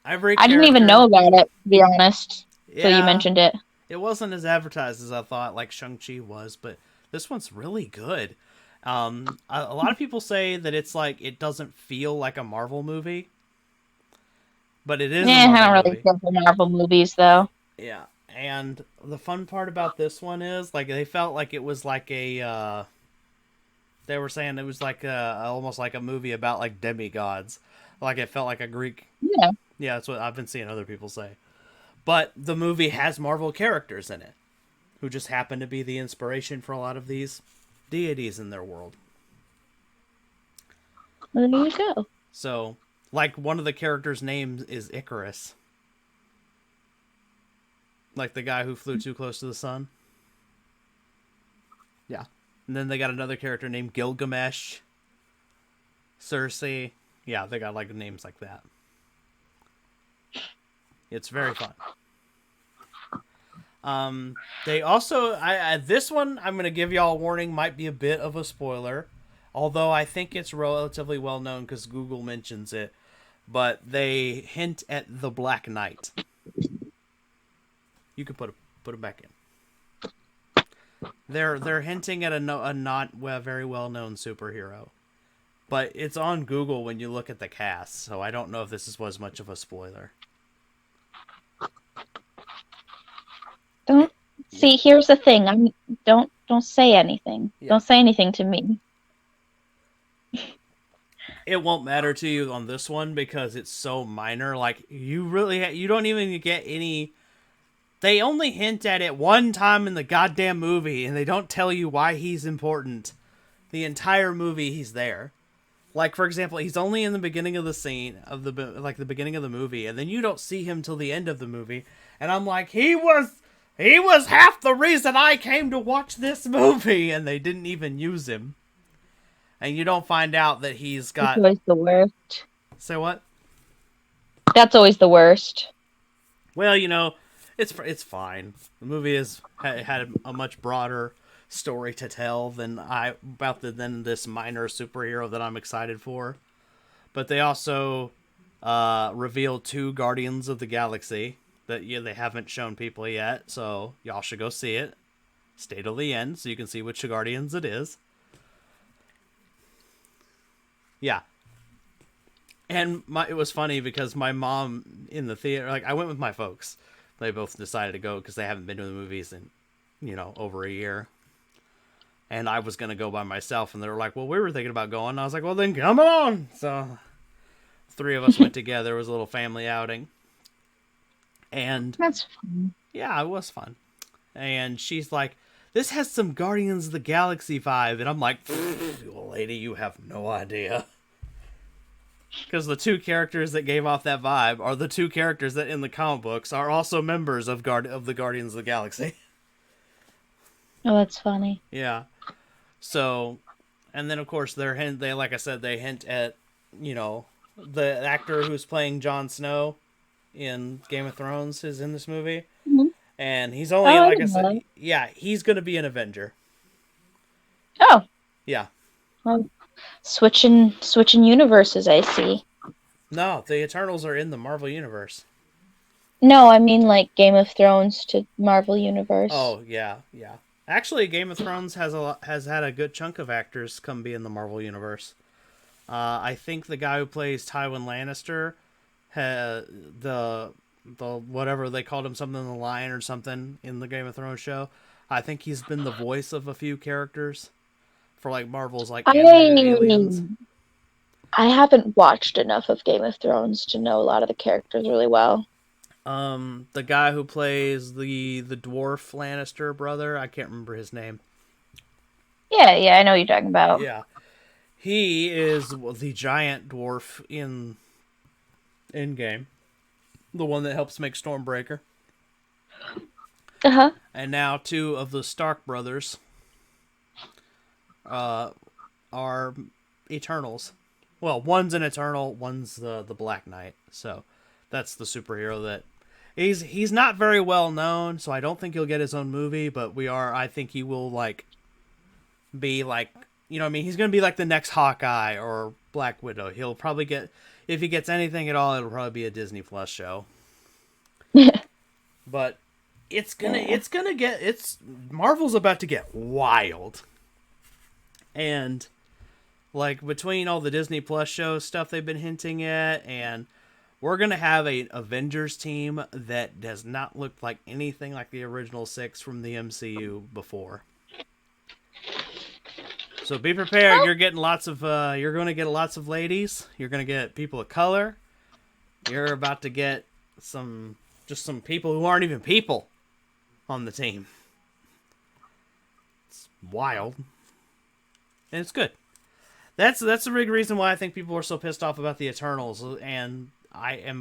every I didn't even know character. about it, to be honest, till you Yeah, mentioned it. it wasn't as advertised as I thought, like Shang-Chi was, but this one's really good. A lot of people say that it's like it doesn't feel like a Marvel movie, but it is a I Marvel don't really movie. care for Marvel movies, though. Yeah, and the fun part about this one is like they felt like it was like a. They were saying it was like almost like a movie about like demigods, like it felt like a Greek. Yeah. Yeah, that's what I've been seeing other people say. But the movie has Marvel characters in it, who just happen to be the inspiration for a lot of these deities in their world. Well, there you go. So, like one of the characters' names is Icarus, like the guy who flew too close to the sun. Yeah. And then they got another character named Gilgamesh, Cersei. Yeah, they got like names like that. It's very fun. They also, this one I'm gonna give y'all a warning. Might be a bit of a spoiler, although I think it's relatively well known because Google mentions it. But they hint at the Black Knight. You can put it back in. They're hinting at a not very well known superhero, but it's on Google when you look at the cast. So I don't know if this was much of a spoiler. Don't see. Here's the thing. Don't say anything. Yeah. Don't say anything to me. It won't matter to you on this one because it's so minor. Like you don't even get any. They only hint at it one time in the goddamn movie, and they don't tell you why he's important. The entire movie, he's there. Like for example, he's only in the beginning of the scene of the beginning of the movie, and then you don't see him till the end of the movie. And I'm like, he was half the reason I came to watch this movie, and they didn't even use him. And you don't find out that he's got. That's always the worst. Say what? That's always the worst. Well, it's fine. The movie has had a much broader story to tell than this minor superhero that I'm excited for. But they also revealed 2 Guardians of the Galaxy that they haven't shown people yet, so y'all should go see it. Stay till the end so you can see which Guardians it is. Yeah. And it was funny because my mom in the theater, like I went with my folks. They both decided to go because they haven't been to the movies in, over a year. And I was going to go by myself, and they were like, well, we were thinking about going. And I was like, well, then come on. So 3 of us went together. It was a little family outing. And That's fun. Yeah, it was fun. And she's like, this has some Guardians of the Galaxy vibe. And I'm like, lady, you have no idea. Because the 2 characters that gave off that vibe are the 2 characters that in the comic books are also members of the Guardians of the Galaxy. Oh, that's funny. Yeah. So, and then of course they like I said, they hint at, the actor who's playing Jon Snow in Game of Thrones is in this movie. Mm-hmm. And he's only, like I said, yeah, he's going to be an Avenger. Oh. Yeah. Well, switching universes, I see. No, the Eternals are in the Marvel Universe. No, I mean like Game of Thrones to Marvel Universe. Oh, yeah. Actually, Game of Thrones has had a good chunk of actors come be in the Marvel Universe. I think the guy who plays Tywin Lannister, the whatever they called him, something the Lion or something in the Game of Thrones show. I think he's been the voice of a few characters for like Marvel's like animated aliens. I haven't watched enough of Game of Thrones to know a lot of the characters really well. The guy who plays the dwarf Lannister brother, I can't remember his name. Yeah, I know what you're talking about. Yeah. He is the giant dwarf in Endgame, the one that helps make Stormbreaker. Uh-huh. And now two of the Stark brothers are Eternals. Well, one's an Eternal, one's the Black Knight. So that's the superhero that he's not very well known, so I don't think he'll get his own movie, but I think he will be you know what I mean, he's going to be like the next Hawkeye or Black Widow. He'll probably get, if he gets anything at all, it'll probably be a Disney Plus show. But Marvel's about to get wild. And like between all the Disney Plus show stuff they've been hinting at, and we're going to have an Avengers team that does not look like anything like the original 6 from the MCU before. So be prepared. You're getting you're going to get lots of ladies. You're going to get people of color. You're about to get some people who aren't even people on the team. It's wild. And it's good. That's the big reason why I think people are so pissed off about the Eternals, and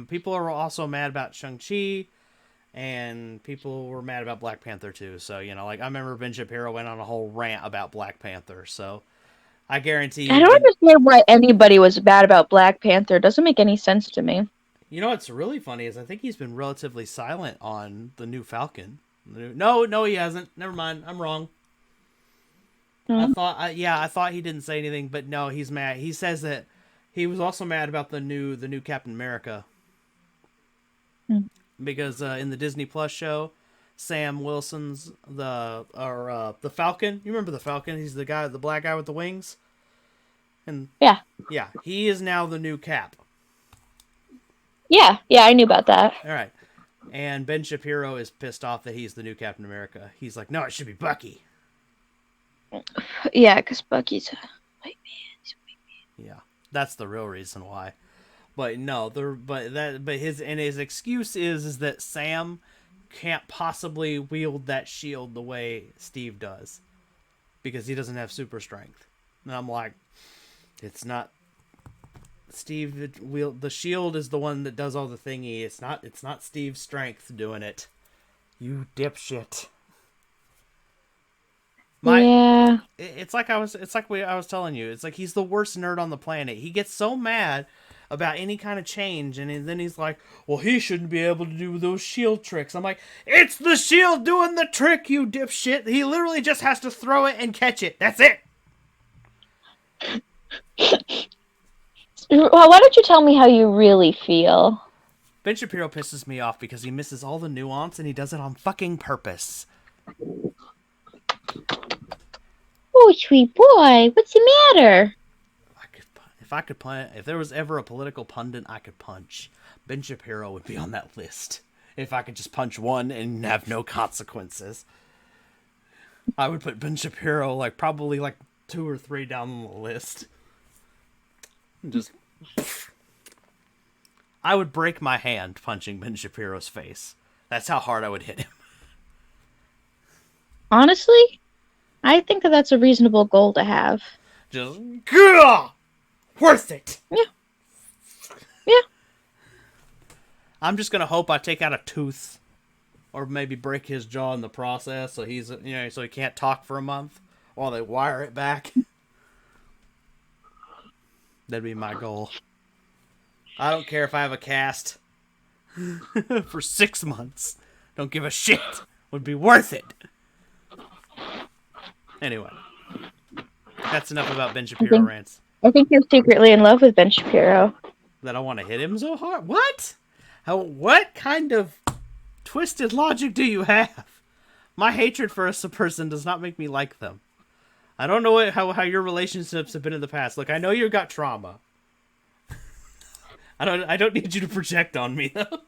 people are also mad about Shang-Chi, and people were mad about Black Panther too. So, you know, like I remember Ben Shapiro went on a whole rant about Black Panther. So I guarantee you, I don't understand why anybody was bad about Black Panther. It doesn't make any sense to me. You know what's really funny is I think he's been relatively silent on the new Falcon. No, he hasn't. Never mind. I'm wrong. I thought he didn't say anything, but no, he's mad. He says that he was also mad about the new Captain America. Because in the Disney Plus show, Sam Wilson's the Falcon. You remember the Falcon? He's the black guy with the wings. And yeah, he is now the new Cap. Yeah, I knew about that. All right, and Ben Shapiro is pissed off that he's the new Captain America. He's like, no, it should be Bucky. Yeah, because Bucky's a white man. Yeah, that's the real reason why. But no, his excuse is that Sam can't possibly wield that shield the way Steve does because he doesn't have super strength. And I'm like, it's not Steve. The shield is the one that does all the thingy. It's not Steve's strength doing it. You dipshit. Yeah. It's like I was telling you. It's like he's the worst nerd on the planet. He gets so mad about any kind of change, and then he's like, well, he shouldn't be able to do those shield tricks. I'm like, it's the shield doing the trick, you dipshit. He literally just has to throw it and catch it. That's it. Well, why don't you tell me how you really feel? Ben Shapiro pisses me off because he misses all the nuance, and he does it on fucking purpose. Oh, sweet boy, what's the matter? If there was ever a political pundit I could punch, Ben Shapiro would be on that list. If I could just punch one and have no consequences, I would put Ben Shapiro probably 2 or 3 down the list. Just, I would break my hand punching Ben Shapiro's face. That's how hard I would hit him. Honestly, I think that's a reasonable goal to have. Just, gah! Worth it. Yeah. I'm just gonna hope I take out a tooth, or maybe break his jaw in the process, so so he can't talk for a month while they wire it back. That'd be my goal. I don't care if I have a cast for 6 months. Don't give a shit. Would be worth it. Anyway, that's enough about Ben Shapiro rants. I think you're secretly in love with Ben Shapiro. That I want to hit him so hard? What? What kind of twisted logic do you have? My hatred for a person does not make me like them. I don't know how your relationships have been in the past. Look, I know you've got trauma. I don't need you to project on me though.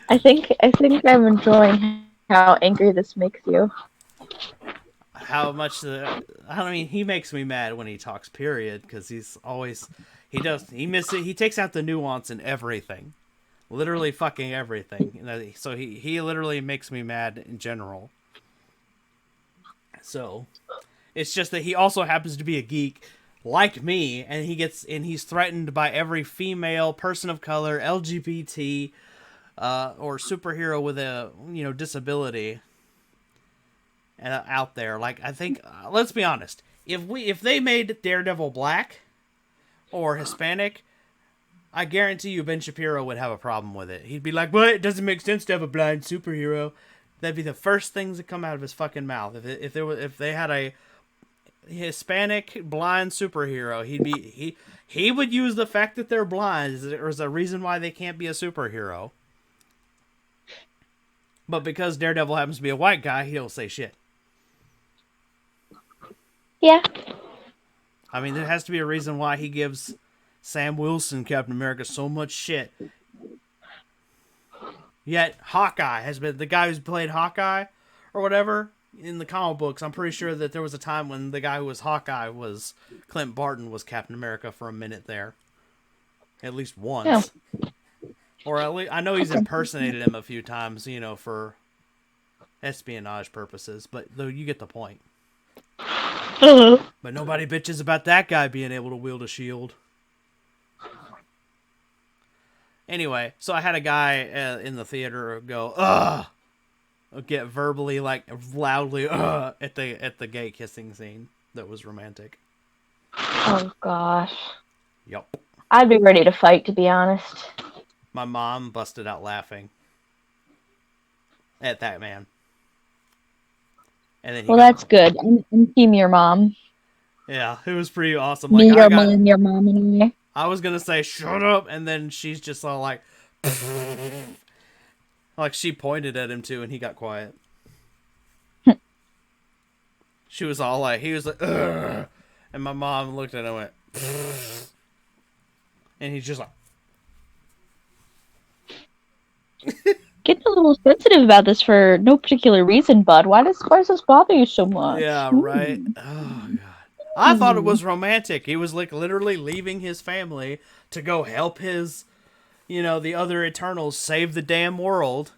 I think I'm enjoying how angry this makes you. How much he makes me mad when he talks, period, because he takes out the nuance in everything. Literally fucking everything. So he literally makes me mad in general. So It's just that he also happens to be a geek like me, and he's threatened by every female, person of color, LGBT, or superhero with a disability out there. Like I think, let's be honest, if they made Daredevil black or Hispanic, I guarantee you Ben Shapiro would have a problem with it. He'd be like, "What? It doesn't make sense to have a blind superhero." That'd be the first things that come out of his fucking mouth. If they had a Hispanic blind superhero, he would use the fact that they're blind as a reason why they can't be a superhero. But because Daredevil happens to be a white guy, he'll say shit. Yeah. I mean, there has to be a reason why he gives Sam Wilson, Captain America, so much shit. Yet Hawkeye has been the guy who's played Hawkeye or whatever in the comic books. I'm pretty sure that there was a time when the guy who was Hawkeye was Clint Barton was Captain America for a minute there, at least once. Yeah. Or at least I know he's impersonated him a few times, for espionage purposes. But though you get the point. But nobody bitches about that guy being able to wield a shield. Anyway, so I had a guy in the theater go, "Ugh," get verbally, like, loudly, "Ugh," at the gay kissing scene that was romantic. Oh gosh. Yep. I'd be ready to fight, to be honest. My mom busted out laughing at that man. And then that's good. I'm team your mom. Yeah, it was pretty awesome. Me, your mom, and I. I was gonna say shut up, and then she's just all like, like she pointed at him too, and he got quiet. She was all like, he was like, ugh, and my mom looked at him and went, and he's just like. Getting a little sensitive about this for no particular reason, bud. Why does this bother you so much? Yeah, right. Oh god. I thought it was romantic. He was like literally leaving his family to go help his, the other Eternals save the damn world,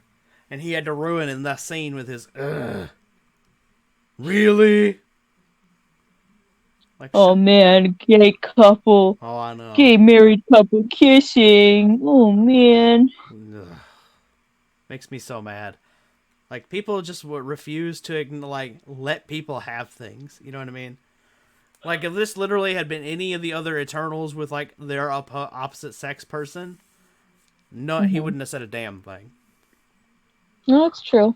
and he had to ruin in that scene with his. Ugh. Really? Like, oh man, gay couple. Oh, I know. Gay married couple kissing. Oh man. Ugh. Makes me so mad. Like people just refuse to let people have things. You know what I mean? Like, if this literally had been any of the other Eternals with, like, their opposite sex person, he wouldn't have said a damn thing. No, that's true.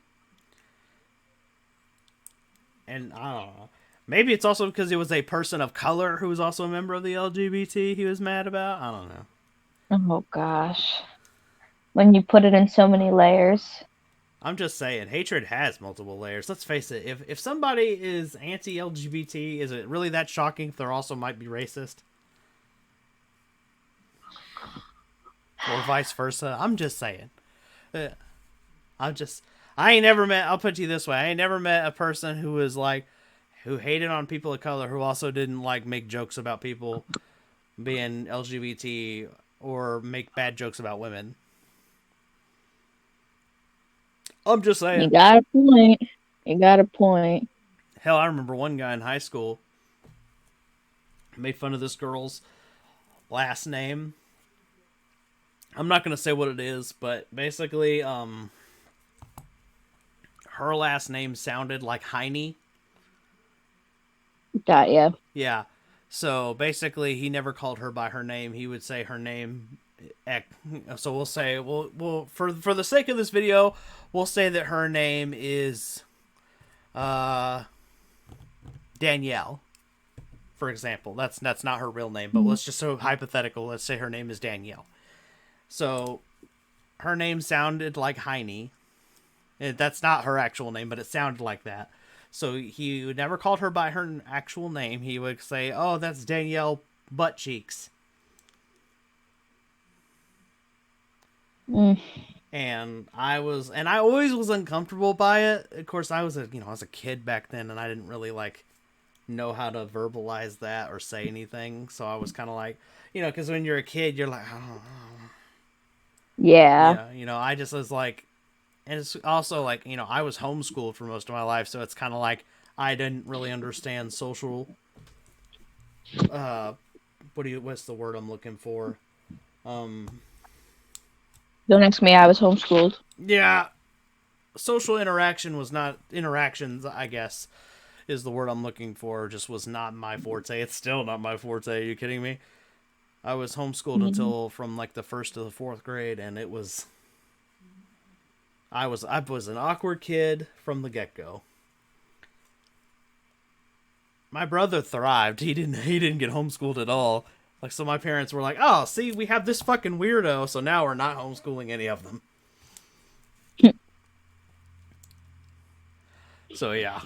And, I don't know. Maybe it's also because it was a person of color who was also a member of the LGBT he was mad about. I don't know. Oh, gosh. When you put it in so many layers. I'm just saying, hatred has multiple layers. Let's face it, if somebody is anti-LGBT, is it really that shocking if they also might be racist? Or vice versa? I'm just saying. I'll put it to you this way, I ain't never met a person who was who hated on people of color who also didn't make jokes about people being LGBT or make bad jokes about women. I'm just saying. You got a point. Hell, I remember one guy in high school made fun of this girl's last name. I'm not going to say what it is, but basically, her last name sounded like Heine. Got ya. Yeah. So basically, he never called her by her name. He would say her name. So we'll say, for the sake of this video, we'll say that her name is Danielle, for example. That's not her real name, but let's just so hypothetical. Let's say her name is Danielle. So her name sounded like Heine. That's not her actual name, but it sounded like that. So he would never call her by her actual name. He would say, "Oh, that's Danielle Butt Cheeks." And I always was uncomfortable by it. Of course, I was a kid back then, and I didn't really know how to verbalize that or say anything. So I was kind of because when you're a kid, you're like, oh. Yeah. I just was and it's also I was homeschooled for most of my life, so it's kind of I didn't really understand social. What's the word I'm looking for? Don't ask me. I was homeschooled. Yeah, social interaction was not interactions. I guess is the word I'm looking for. Just was not my forte. It's still not my forte. Are you kidding me? I was homeschooled until from like the 1st to the 4th grade, and it was. I was an awkward kid from the get go. My brother thrived. He didn't get homeschooled at all. Like, so my parents were like, "Oh, see, we have this fucking weirdo, so now we're not homeschooling any of them." So yeah.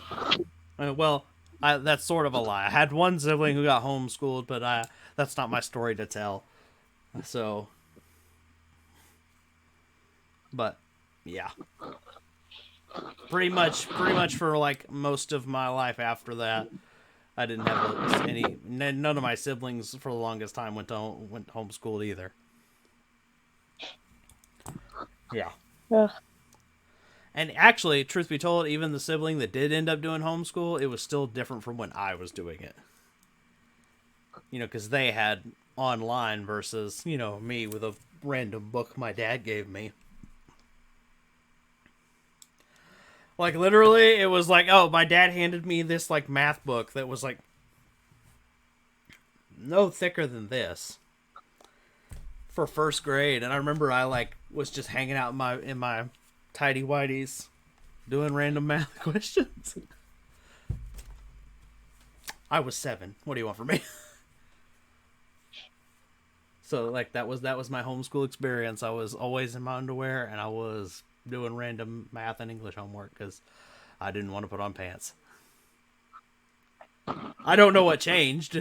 Well, that's sort of a lie. I had one sibling who got homeschooled, but that's not my story to tell. So, but yeah. Pretty much for like most of my life after that, I didn't have any. None of my siblings for the longest time went homeschooled either. Yeah. Ugh. And actually, truth be told, even the sibling that did end up doing homeschool, it was still different from when I was doing it. You know, because they had online versus, you know, me with a random book my dad gave me. Like, literally, it was like, oh, my dad handed me this, like, math book that was, like, no thicker than this for 1st grade. And I remember I, like, was just hanging out in my tidy whities doing random math questions. I was 7. What do you want from me? So, like, that was my homeschool experience. I was always in my underwear, and I was doing random math and English homework because I didn't want to put on pants. I don't know what changed.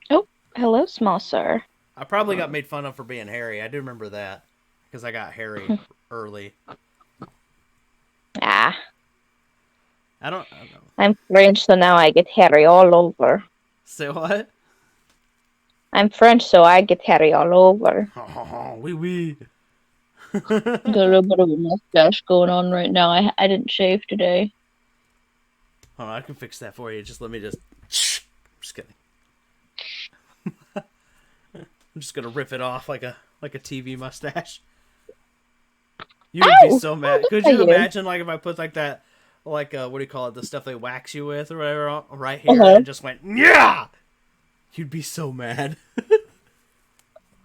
Oh, hello, small sir. I probably got made fun of for being hairy. I do remember that because I got hairy early. Ah. I don't know. I'm French, so now I get hairy all over. Say what? I'm French, so I get hairy all over. Oh, oui. Got a little bit of a mustache going on right now. I didn't shave today. Hold on, I can fix that for you. Just let me just kidding. I'm just gonna rip it off like a TV mustache. You would be so mad. Could you imagine, like, if I put like that, like what do you call it? The stuff they wax you with or whatever, right here, and just went yeah. You'd be so mad.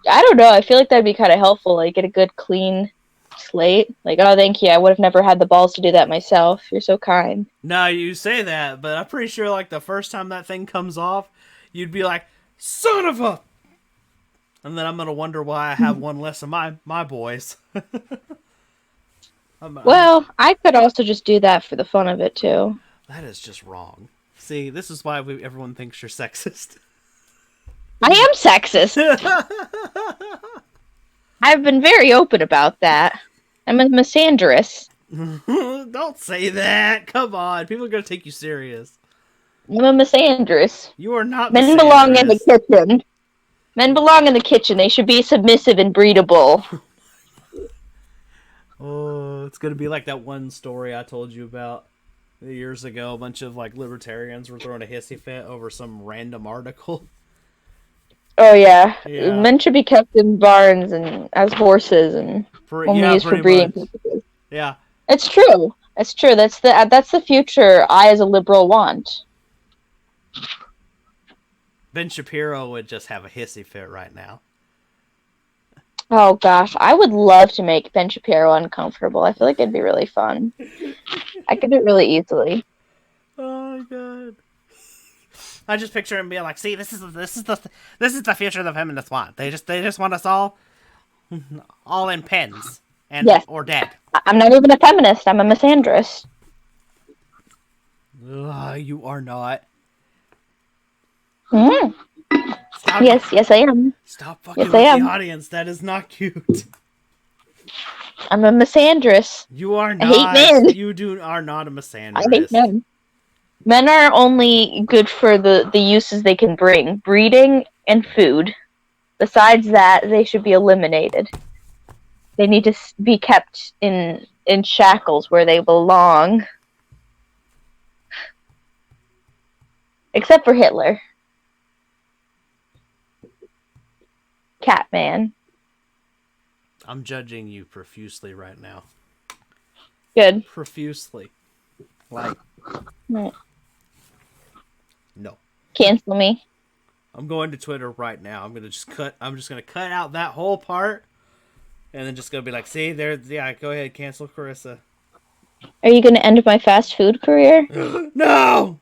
I don't know. I feel like that'd be kind of helpful. Like, get a good clean slate. Like, oh, thank you. I would have never had the balls to do that myself. You're so kind. No, you say that, but I'm pretty sure, like, the first time that thing comes off, you'd be like, son of a... And then I'm going to wonder why I have one less of my boys. Well, I could also just do that for the fun of it, too. That is just wrong. See, this is why everyone thinks you're sexist. I am sexist. I've been very open about that. I'm a misandrous. Don't say that. Come on. People are going to take you serious. I'm a misandrous. You are not Men belong in the kitchen. Men belong in the kitchen. They should be submissive and breedable. Oh, it's going to be like that one story I told you about years ago. A bunch of, like, libertarians were throwing a hissy fit over some random article. Oh, yeah. Men should be kept in barns and as horses and only used for breeding purposes. Yeah. It's true. It's true. That's the future I, as a liberal, want. Ben Shapiro would just have a hissy fit right now. Oh, gosh. I would love to make Ben Shapiro uncomfortable. I feel like it'd be really fun. I could do it really easily. Oh, my God. I just picture him being like, "See, this is the future the feminists want. They just want us all in pens and or dead." I'm not even a feminist. I'm a misandrist. You are not. Mm. Yes, I am. Stop fucking with the audience. That is not cute. I'm a misandrist. You are not. I hate men. You are not a misandrist. I hate men. Men are only good for the uses they can bring. Breeding and food. Besides that, they should be eliminated. They need to be kept in shackles where they belong. Except for Hitler. Catman. I'm judging you profusely right now. Good. Profusely. Like, No. no. Cancel me. I'm going to Twitter right now. I'm just gonna cut out that whole part, and then just gonna be like, see, there, yeah, go ahead, cancel Carissa. Are you going to end my fast food career? No!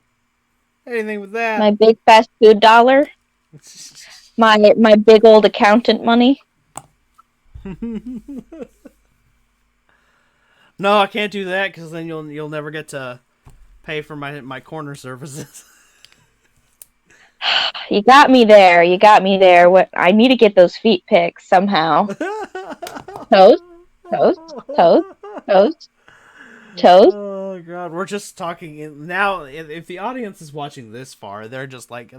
Anything with that. My big fast food dollar? My big old accountant money? No, I can't do that because then you'll never get to pay for my corner services. You got me there. You got me there. What? I need to get those feet pics somehow. Toes? Toes? Toes? Toes? Toes? Oh god, we're just talking now. If the audience is watching this far, they're just like,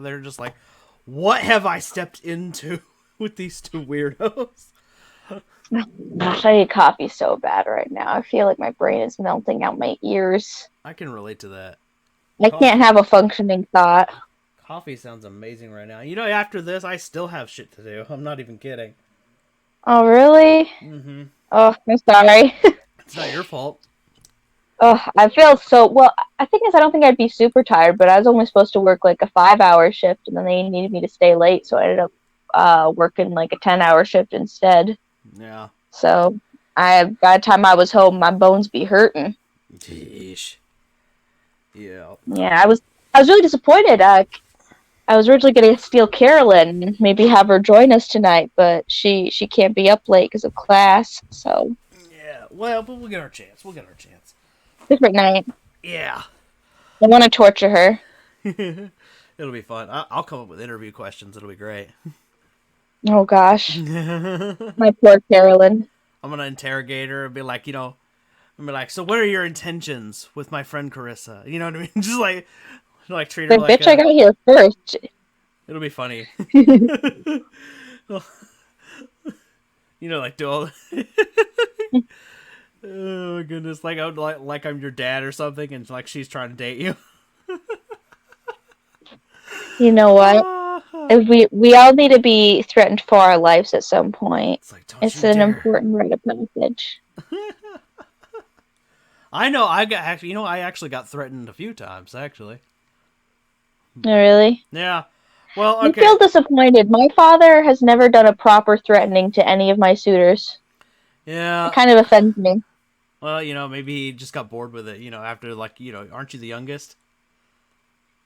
what have I stepped into with these two weirdos? Gosh, I need coffee so bad right now. I feel like my brain is melting out my ears. I can relate to that. I can't have a functioning thought. Coffee sounds amazing right now. You know, after this, I still have shit to do. I'm not even kidding. Oh, really? Mm-hmm. Oh, I'm sorry. It's not your fault. Oh, I feel so well. I think I don't think I'd be super tired, but I was only supposed to work like a 5-hour shift, and then they needed me to stay late, so I ended up working like a 10-hour shift instead. Yeah. So by the time I was home, my bones be hurting. Jeez. Yeah. Yeah, I was really disappointed. I was originally going to steal Carolyn and maybe have her join us tonight, but she can't be up late because of class. So yeah, well, but we'll get our chance. Different night. Yeah. I want to torture her. It'll be fun. I'll come up with interview questions. It'll be great. Oh gosh, my poor Carolyn. I'm gonna interrogate her and be like, so what are your intentions with my friend Carissa? You know what I mean? Just like treat her like bitch, I got here first. It'll be funny. Like do all. Oh my goodness! Like I'm your dad or something, and like she's trying to date you. You know what? We all need to be threatened for our lives at some point. It's an important rite of passage. I know. I actually got threatened a few times. Actually. Oh, really? Yeah. Well, okay. I feel disappointed. My father has never done a proper threatening to any of my suitors. Yeah. It kind of offends me. Well, maybe he just got bored with it. After aren't you the youngest?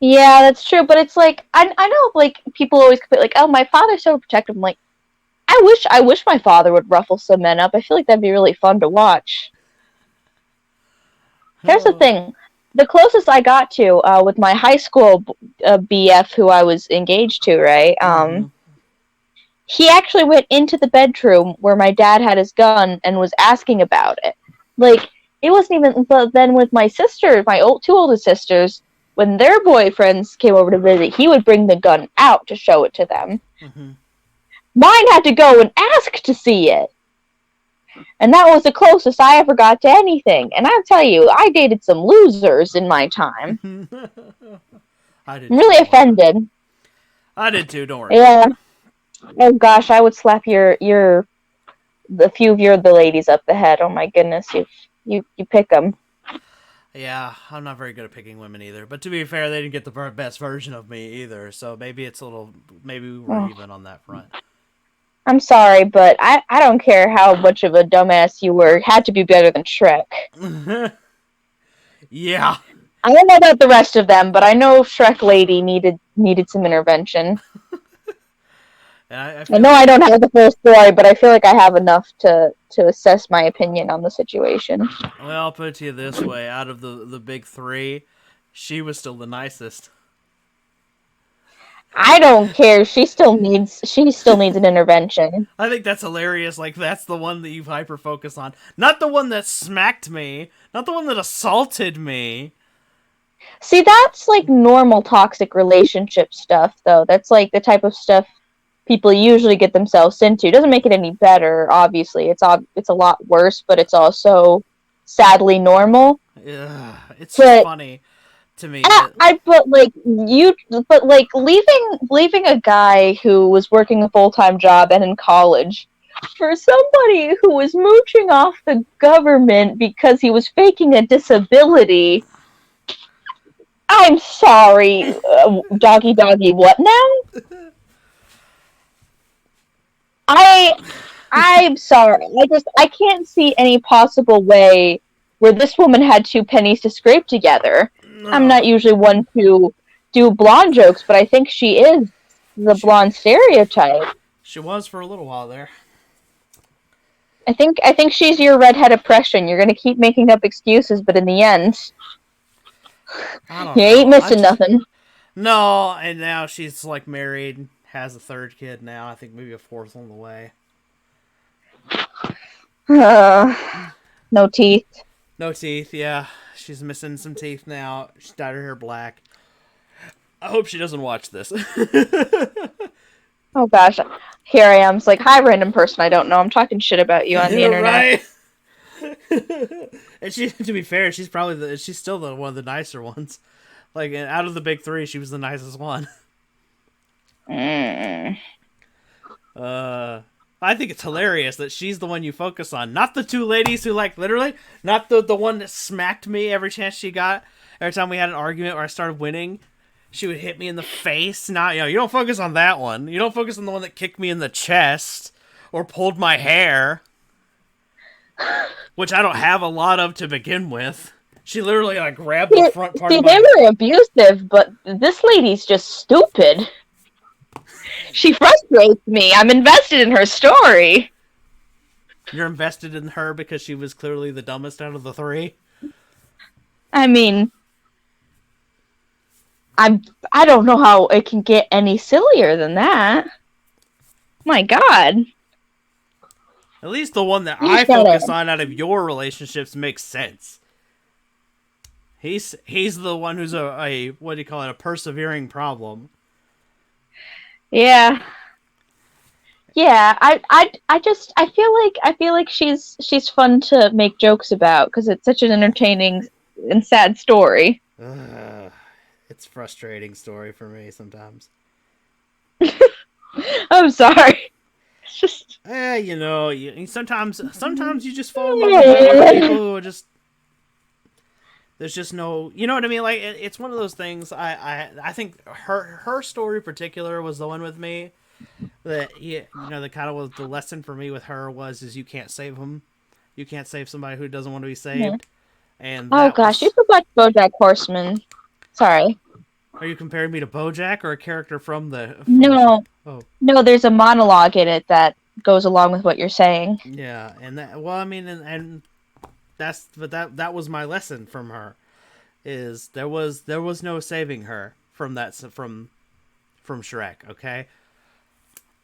Yeah, that's true. But it's like I know like people always compare like, oh, my father's so protective. I'm like, I wish my father would ruffle some men up. I feel like that'd be really fun to watch. Here's the thing. The closest I got to with my high school BF who I was engaged to, right? He actually went into the bedroom where my dad had his gun and was asking about it. Like, it wasn't even... But then with my sister, my two oldest sisters, when their boyfriends came over to visit, he would bring the gun out to show it to them. Mm-hmm. Mine had to go and ask to see it. And that was the closest I ever got to anything. And I'll tell you, I dated some losers in my time. I'm really offended. I did too, don't worry. Yeah. Oh gosh, I would slap the few of the ladies up the head. Oh my goodness, you pick them. Yeah, I'm not very good at picking women either. But to be fair, they didn't get the best version of me either. So maybe we were even on that front. I'm sorry, but I don't care how much of a dumbass you were. It had to be better than Shrek. Yeah. I don't know about the rest of them, but I know Shrek Lady needed some intervention. I know I don't have the full story, but I feel like I have enough to assess my opinion on the situation. Well, I'll put it to you this way. Out of the big three, she was still the nicest. I don't care. She still needs an intervention. I think that's hilarious. Like, that's the one that you hyper focus on. Not the one that smacked me. Not the one that assaulted me. See, that's like normal toxic relationship stuff, though. That's like the type of stuff people usually get themselves into. It doesn't make it any better, obviously. It's a lot worse, but it's also sadly normal. Yeah, it's just funny to me. That But like leaving a guy who was working a full-time job and in college for somebody who was mooching off the government because he was faking a disability. I'm sorry, doggy, what now? I'm sorry. I can't see any possible way where this woman had two pennies to scrape together. I'm no, not usually one to do blonde jokes, but I think she is the she, blonde stereotype. she was for a little while there. I think she's your redhead oppression. You're gonna keep making up excuses, but in the end, I don't you ain't know. I missing just nothing. no, and now she's like married, has a third kid now. I think maybe a fourth on the way. No teeth. No teeth. Yeah, she's missing some teeth now. She dyed her hair black. I hope she doesn't watch this. Oh gosh, here I am. It's like, hi, random person I don't know. I'm talking shit about you on the internet. Right. And she, to be fair, she's still one of the nicer ones. Like out of the big three, she was the nicest one. Mm. I think it's hilarious that she's the one you focus on, not the two ladies who like literally, not the one that smacked me every chance she got. Every time we had an argument or I started winning, she would hit me in the face. Not you don't focus on that one. You don't focus on the one that kicked me in the chest or pulled my hair, which I don't have a lot of to begin with. She literally like grabbed the front part See, of they my. were abusive, but this lady's just stupid. She frustrates me. I'm invested in her story. You're invested in her because she was clearly the dumbest out of the three. I mean, I don't know how it can get any sillier than that. My God. At least the one that You I just gotta- focus on out of your relationships makes sense. He's the one who's a what do you call it, a persevering problem. Yeah. Yeah, I feel like she's fun to make jokes about because it's such an entertaining and sad story. It's a frustrating story for me sometimes. I'm sorry. It's just sometimes you just fall in love with a bunch of people who are just there's just no, you know what I mean? Like it's one of those things. I think her story in particular was the one with me that the kind of was the lesson for me with her is you can't save them, you can't save somebody who doesn't want to be saved. And oh gosh, you should watch BoJack Horseman. Sorry. Are you comparing me to BoJack or a character from the? No. Oh. No, there's a monologue in it that goes along with what you're saying. Yeah, and that. Well, I mean, and that was my lesson from her, is there was no saving her from Shrek. Okay.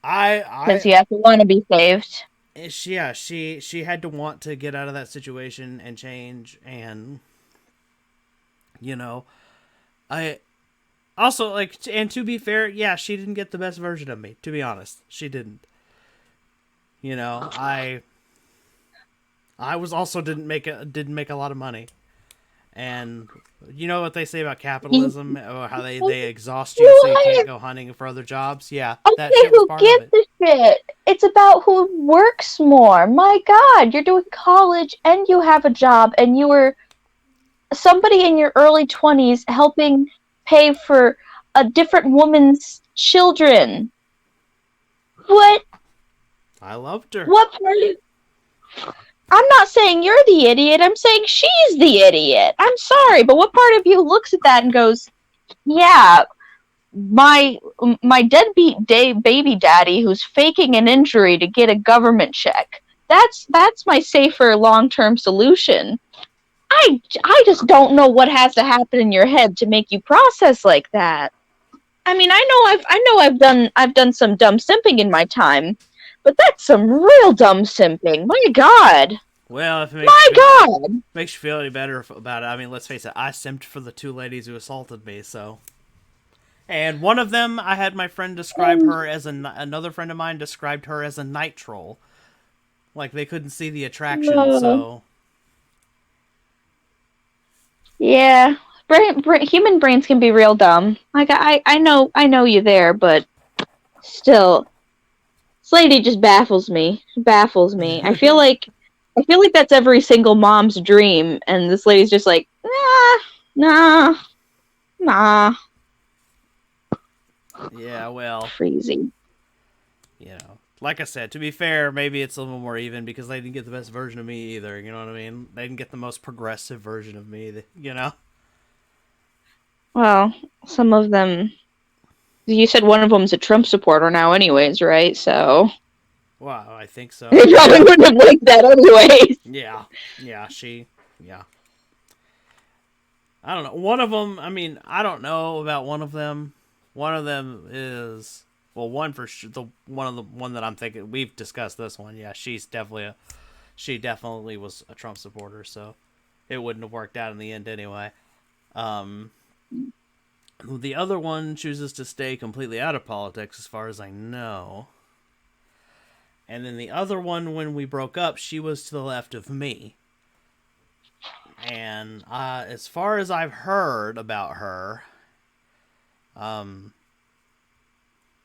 Because you have to want to be saved. She had to want to get out of that situation and change, and I also like, and to be fair, yeah, she didn't get the best version of me. To be honest, she didn't. I was also didn't make a lot of money, and you know what they say about capitalism, or how they exhaust you so you can't go hunting for other jobs. Yeah, that shit was part of it. Who gives a shit? It's about who works more. My God, you're doing college and you have a job, and you were somebody in your early 20s helping pay for a different woman's children. What? I loved her. What part of... I'm not saying you're the idiot. I'm saying she's the idiot. I'm sorry, but what part of you looks at that and goes, yeah, my deadbeat baby daddy who's faking an injury to get a government check. That's my safer long-term solution. I just don't know what has to happen in your head to make you process like that. I mean, I know I've done some dumb simping in my time, but that's some real dumb simping. My God. Well, if it makes you feel any better about it, I mean, let's face it, I simped for the two ladies who assaulted me, so. And one of them, I had my friend describe her as another friend of mine described her as a night troll. Like, they couldn't see the attraction, so. Yeah, human brains can be real dumb. Like I know you there, but still, this lady just baffles me. Baffles me. I feel like that's every single mom's dream, and this lady's just like, nah. Yeah, well, Crazy. like I said, to be fair, maybe it's a little more even because they didn't get the best version of me either. You know what I mean? They didn't get the most progressive version of me. Well, some of them. You said one of them's a Trump supporter now, anyways, right? So Well, I think so. they probably wouldn't have liked that, anyways. Yeah, yeah. I don't know. One of them. I mean, I don't know about one of them. One of them is one for sure. One that I'm thinking we've discussed this one. Yeah, she definitely was a Trump supporter, so it wouldn't have worked out in the end anyway. The other one chooses to stay completely out of politics, as far as I know. And then the other one, when we broke up, she was to the left of me. And as far as I've heard about her,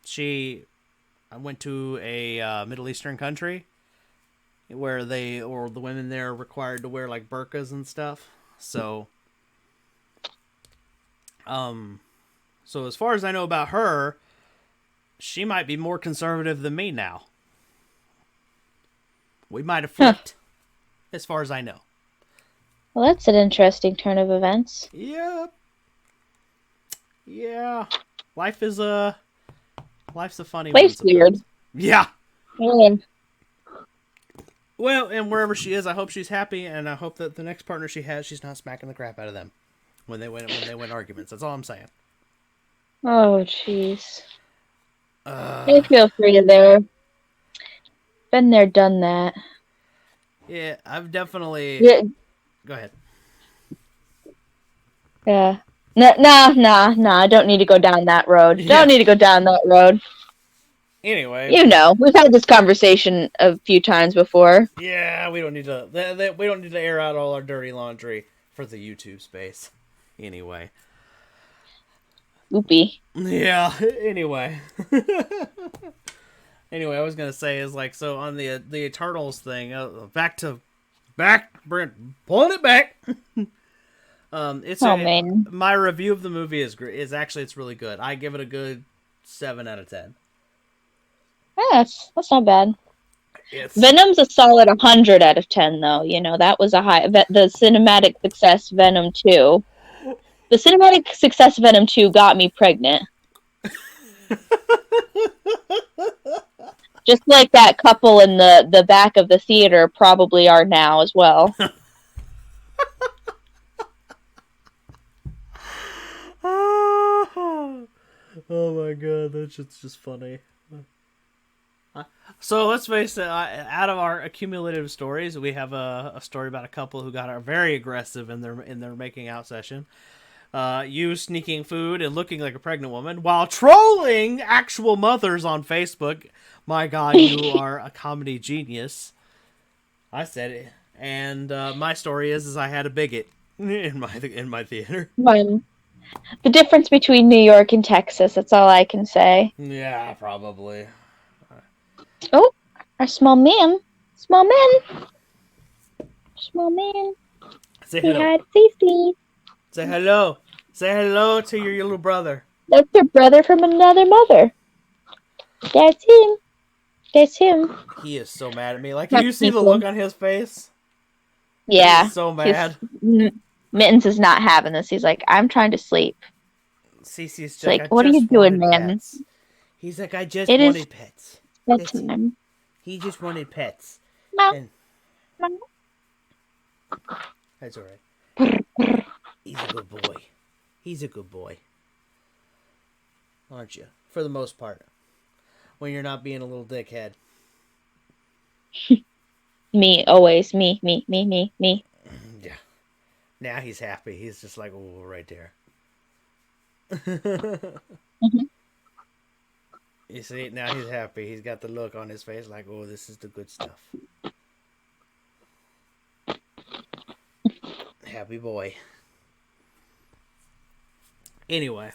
she went to a Middle Eastern country where the women there are required to wear like burqas and stuff. So as far as I know about her, she might be more conservative than me now. We might have flipped, as far as I know. Well, that's an interesting turn of events. Yep. Yeah. Life's a funny one. Life's weird. Yeah. Yeah. Well, and wherever she is, I hope she's happy, and I hope that the next partner she has, she's not smacking the crap out of them when they win arguments. That's all I'm saying. Oh, jeez. I feel for you there. Been there, done that. Yeah, I've definitely. Yeah. Go ahead. Yeah. Nah. I don't need to go down that road. Yeah. Don't need to go down that road. Anyway. We've had this conversation a few times before. Yeah, we don't need to air out all our dirty laundry for the YouTube space. Anyway. Oopie. Yeah, anyway. Anyway, I was going to say is like, so on the Eternals thing, pulling it back. Man. My review of the movie is it's really good. I give it a good 7 out of 10. Yeah, that's not bad. Venom's a solid 100 out of 10, though. That was a high. The cinematic success Venom 2. The cinematic success Venom 2 got me pregnant. Just like that couple in the back of the theater probably are now as well. Oh my god, that's just funny. So let's face it, out of our accumulative stories, we have a story about a couple who got very aggressive in their making out session. You sneaking food and looking like a pregnant woman while trolling actual mothers on Facebook. My god, you are a comedy genius. I said it. And my story is I had a bigot in my theater. The difference between New York and Texas, that's all I can say. Yeah, probably. Oh, our small man. Say hello. Hi to Cece. Say hello. Say hello to your little brother. That's your brother from another mother. That's him. He is so mad at me. Like, can you see the look on his face? Yeah. He's so mad. Mittens is not having this. He's like, I'm trying to sleep. Cece's like, what are you doing, man? Pets. He's like, I just wanted pets. That's him. He just wanted pets. No. That's alright. He's a good boy. He's a good boy. Aren't you? For the most part. When you're not being a little dickhead. Me, always. Me. Yeah. Now he's happy. He's just like, oh, right there. Mm-hmm. You see, now he's happy. He's got the look on his face like, oh, this is the good stuff. Happy boy. Anyway,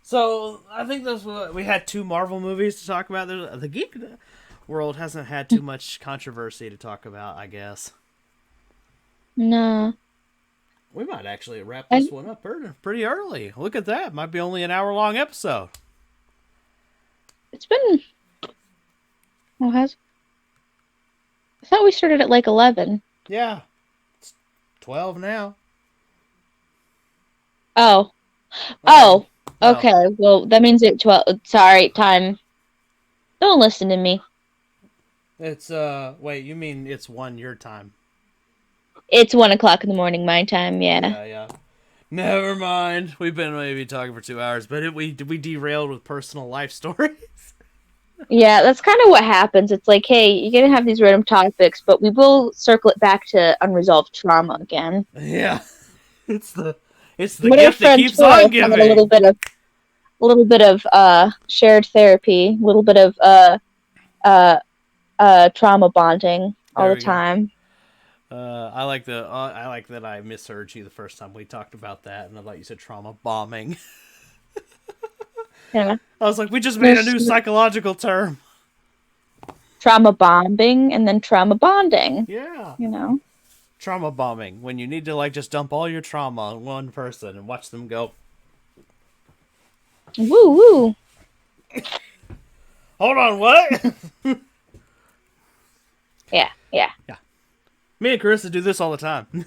so I think we had 2 Marvel movies to talk about. The geek world hasn't had too much controversy to talk about, I guess. No. We might actually wrap this one up pretty early. Look at that. Might be only an hour-long episode. It's been... Oh, I thought we started at like 11. Yeah. It's 12 now. Oh. Oh. Okay. Well, that means it's 12. Sorry, time. Don't listen to me. It's, wait, you mean it's 1 your time? It's 1 o'clock in the morning, my time, yeah. Yeah. Never mind. We've been maybe talking for 2 hours, but we derailed with personal life stories. Yeah, that's kind of what happens. It's like, hey, you're going to have these random topics, but we will circle it back to unresolved trauma again. Yeah. It's the gift that keeps on giving. A little bit of shared therapy, a little bit of trauma bonding all the time. I like that I misheard you the first time we talked about that, and I thought you said trauma bombing. Yeah. I was like, we just made a new psychological term. Trauma bombing and then trauma bonding. Yeah. You know? Trauma bombing, when you need to like just dump all your trauma on one person and watch them go. Woo woo. Hold on, what? Yeah. Me and Carissa do this all the time.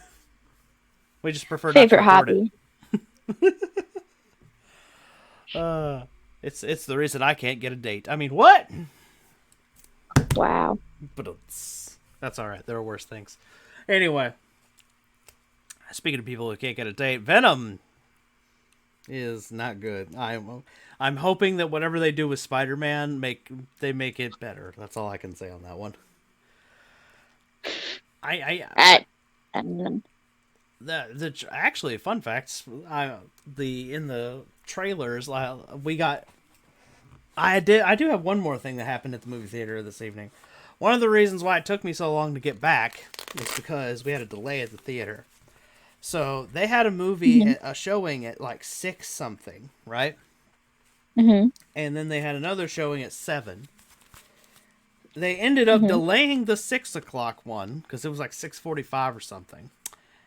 We just prefer favorite not to record hobby. It's the reason I can't get a date. I mean, what? Wow. But that's all right. There are worse things. Anyway, speaking of people who can't get a date, Venom is not good. I'm hoping that whatever they do with Spider-Man make it better. That's all I can say on that one. Actually, fun facts. In the trailers, I do have one more thing that happened at the movie theater this evening. One of the reasons why it took me so long to get back is because we had a delay at the theater. So they had a movie, a showing at like 6 something, right? Mm-hmm. And then they had another showing at 7. They ended up delaying the 6 o'clock one because it was like 6:45 or something.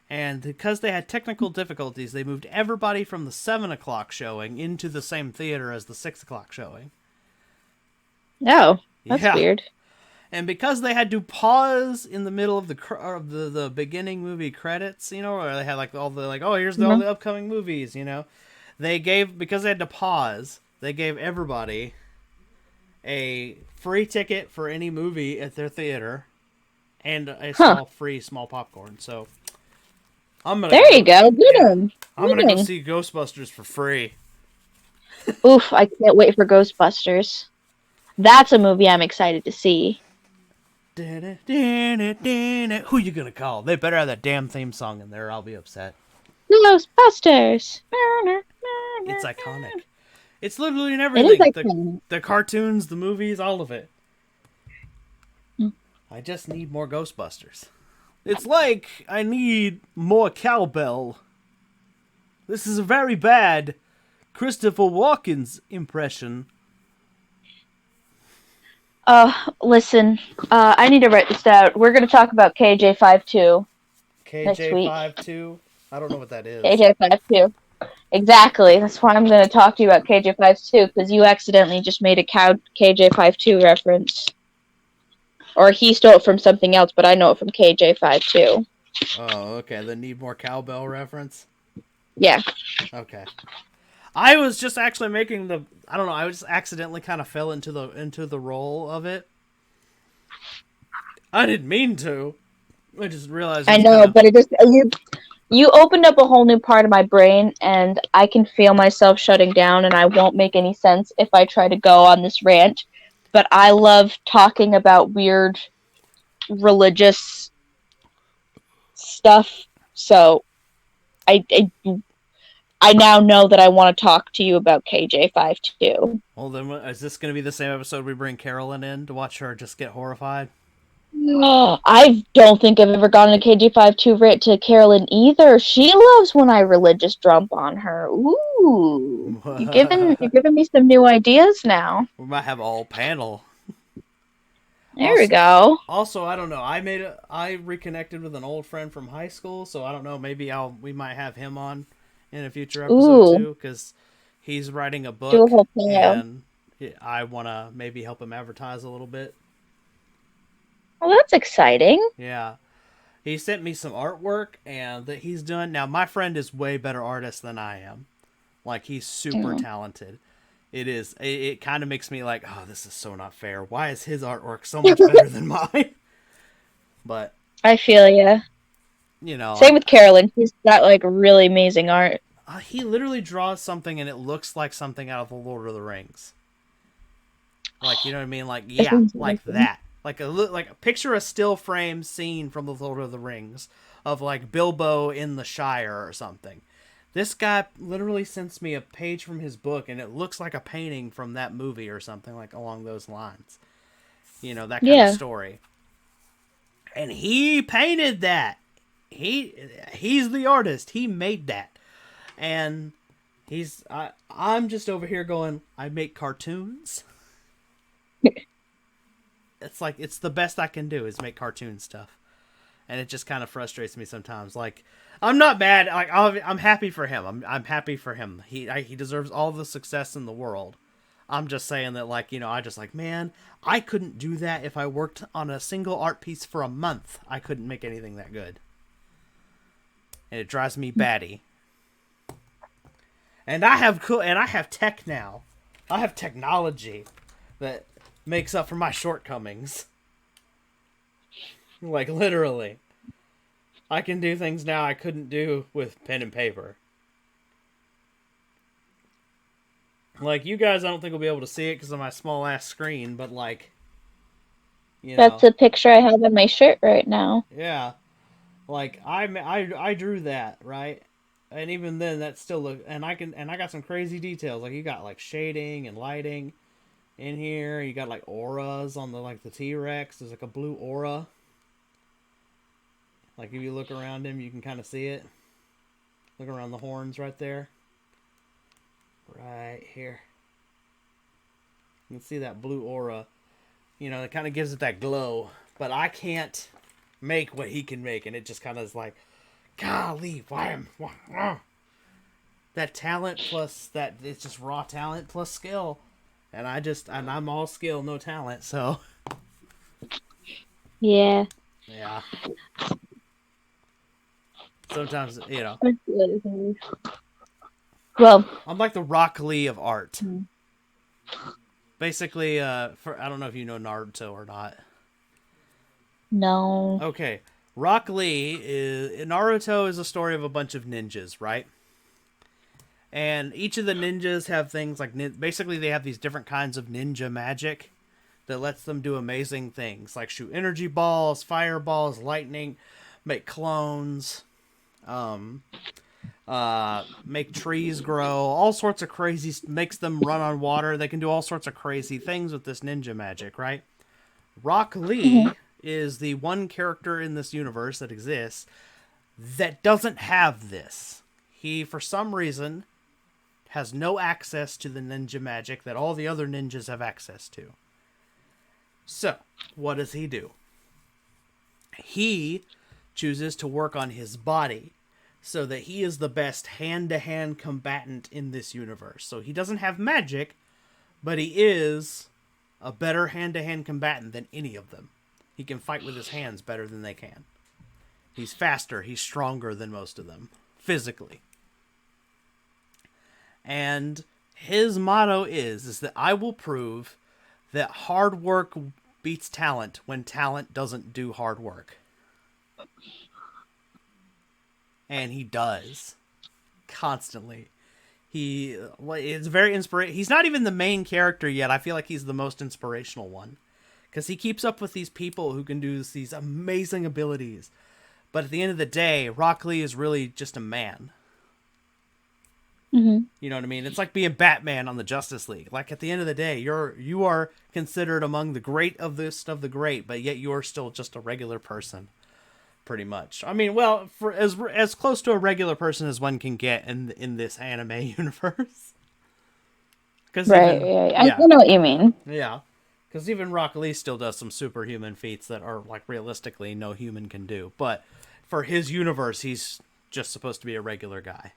And because they had technical difficulties, they moved everybody from the 7 o'clock showing into the same theater as the 6 o'clock showing. Oh, that's weird. And because they had to pause in the middle of the beginning movie credits, where they had like all the here's all the upcoming movies, because they had to pause, they gave everybody a free ticket for any movie at their theater and a small popcorn. So I'm gonna you go. Get him. I'm gonna go see Ghostbusters for free. Oof! I can't wait for Ghostbusters. That's a movie I'm excited to see. Who you gonna call? They better have that damn theme song in there, or I'll be upset. Ghostbusters. It's iconic. It's literally in everything. The cartoons, the movies, all of it. I just need more Ghostbusters. It's like I need more cowbell. This is a very bad Christopher Walken's impression. Listen, I need to write this down. We're going to talk about KJ52 next week. KJ52? I don't know what that is. KJ52. Exactly. That's why I'm going to talk to you about KJ52, because you accidentally just made a KJ52 reference. Or he stole it from something else, but I know it from KJ52. Oh, okay. The need more cowbell reference? Yeah. Okay. I was just actually making I just accidentally kind of fell into the role of it. I didn't mean to. I just realized. I know, but it just you opened up a whole new part of my brain, and I can feel myself shutting down, and I won't make any sense if I try to go on this rant. But I love talking about weird religious stuff, so I now know that I want to talk to you about KJ52. Well, then, is this going to be the same episode we bring Carolyn in to watch her just get horrified? Oh, I don't think I've ever gotten a KJ52 rant to Carolyn either. She loves when I religious dump on her. Ooh. Ooh, you're giving me some new ideas now. We might have a whole panel. There we Also, go. I don't know. I reconnected with an old friend from high school, so I don't know. Maybe we might have him on in a future episode Ooh, too, because he's writing a do a book, whole panel. and I want to maybe help him advertise a little bit. Well, that's exciting. Yeah, he sent me some artwork and that he's done. Now my friend is way better artist than I am. Like he's super Mm, talented. It is. It kind of makes me like, oh, this is so not fair. Why is his artwork so much better than mine? But I feel ya. you know, Same with Carolyn. She's got like really amazing art. he literally draws something and it looks like something out of the Lord of the Rings. Like you know what I mean? Like It's yeah, like amazing. that. Like picture a still frame scene from the Lord of the Rings of like Bilbo in the Shire or something. This guy literally sends me a page from his book and it looks like a painting from that movie or something like along those lines. You know, that kind of Yeah. story. And he painted that. He's the artist. He made that. And I'm just over here going, I make cartoons. It's like it's the best I can do is make cartoon stuff. And it just kind of frustrates me sometimes. Like I'm not mad. Like I'm happy for him. I'm happy for him. He deserves all the success in the world. I'm just saying that like, you know, I just like, man, I couldn't do that if I worked on a single art piece for a month. I couldn't make anything that good. And it drives me batty. And I have tech now. I have technology that makes up for my shortcomings. Like literally. I can do things now I couldn't do with pen and paper. Like you guys I don't think will be able to see it because of my small ass screen, but like you That's know, a picture I have on my shirt right now. yeah. Like I drew that, right? And even then that still look and I got some crazy details. Like you got like shading and lighting in here. You got like auras on the T-Rex. There's like a blue aura. Like if you look around him, you can kind of see it. Look around the horns right there. Right here. You can see that blue aura. You know, it kind of gives it that glow. But I can't make what he can make, and it just kind of is like, golly, why am that talent plus that it's just raw talent plus skill, and I'm all skill, no talent. So Yeah. yeah, sometimes you know, Well, I'm like the Rock Lee of art. hmm, Basically, for I don't know if you know Naruto or not. no. Okay, Rock Lee is Naruto is a story of a bunch of ninjas, right? And each of the ninjas have things like basically they have these different kinds of ninja magic that lets them do amazing things like shoot energy balls, fireballs, lightning, make clones, um, make trees grow, all sorts of crazy, makes them run on water. They can do all sorts of crazy things with this ninja magic, right? Rock Mhm. Lee is the one character in this universe that exists that doesn't have this. He, for some reason, has no access to the ninja magic that all the other ninjas have access to. So, what does he do? He chooses to work on his body so that he is the best hand-to-hand combatant in this universe. So he doesn't have magic, but he is a better hand-to-hand combatant than any of them. He can fight with his hands better than they can. He's faster, he's stronger than most of them, physically. And his motto is that I will prove that hard work beats talent when talent doesn't do hard work. And he does. Constantly. He is very inspirational. He's not even the main character yet. I feel like he's the most inspirational one. Because he keeps up with these people who can do these amazing abilities. But at the end of the day, Rock Lee is really just a man. Mhm. You know what I mean? It's like being Batman on the Justice League. Like at the end of the day, you are considered among the great of the great, but yet you are still just a regular person. pretty much. I mean, well, for as close to a regular person as one can get in this anime universe. Because Right, even right. I yeah, know what you mean. yeah, because even Rock Lee still does some superhuman feats that are like realistically no human can do. But for his universe, he's just supposed to be a regular guy.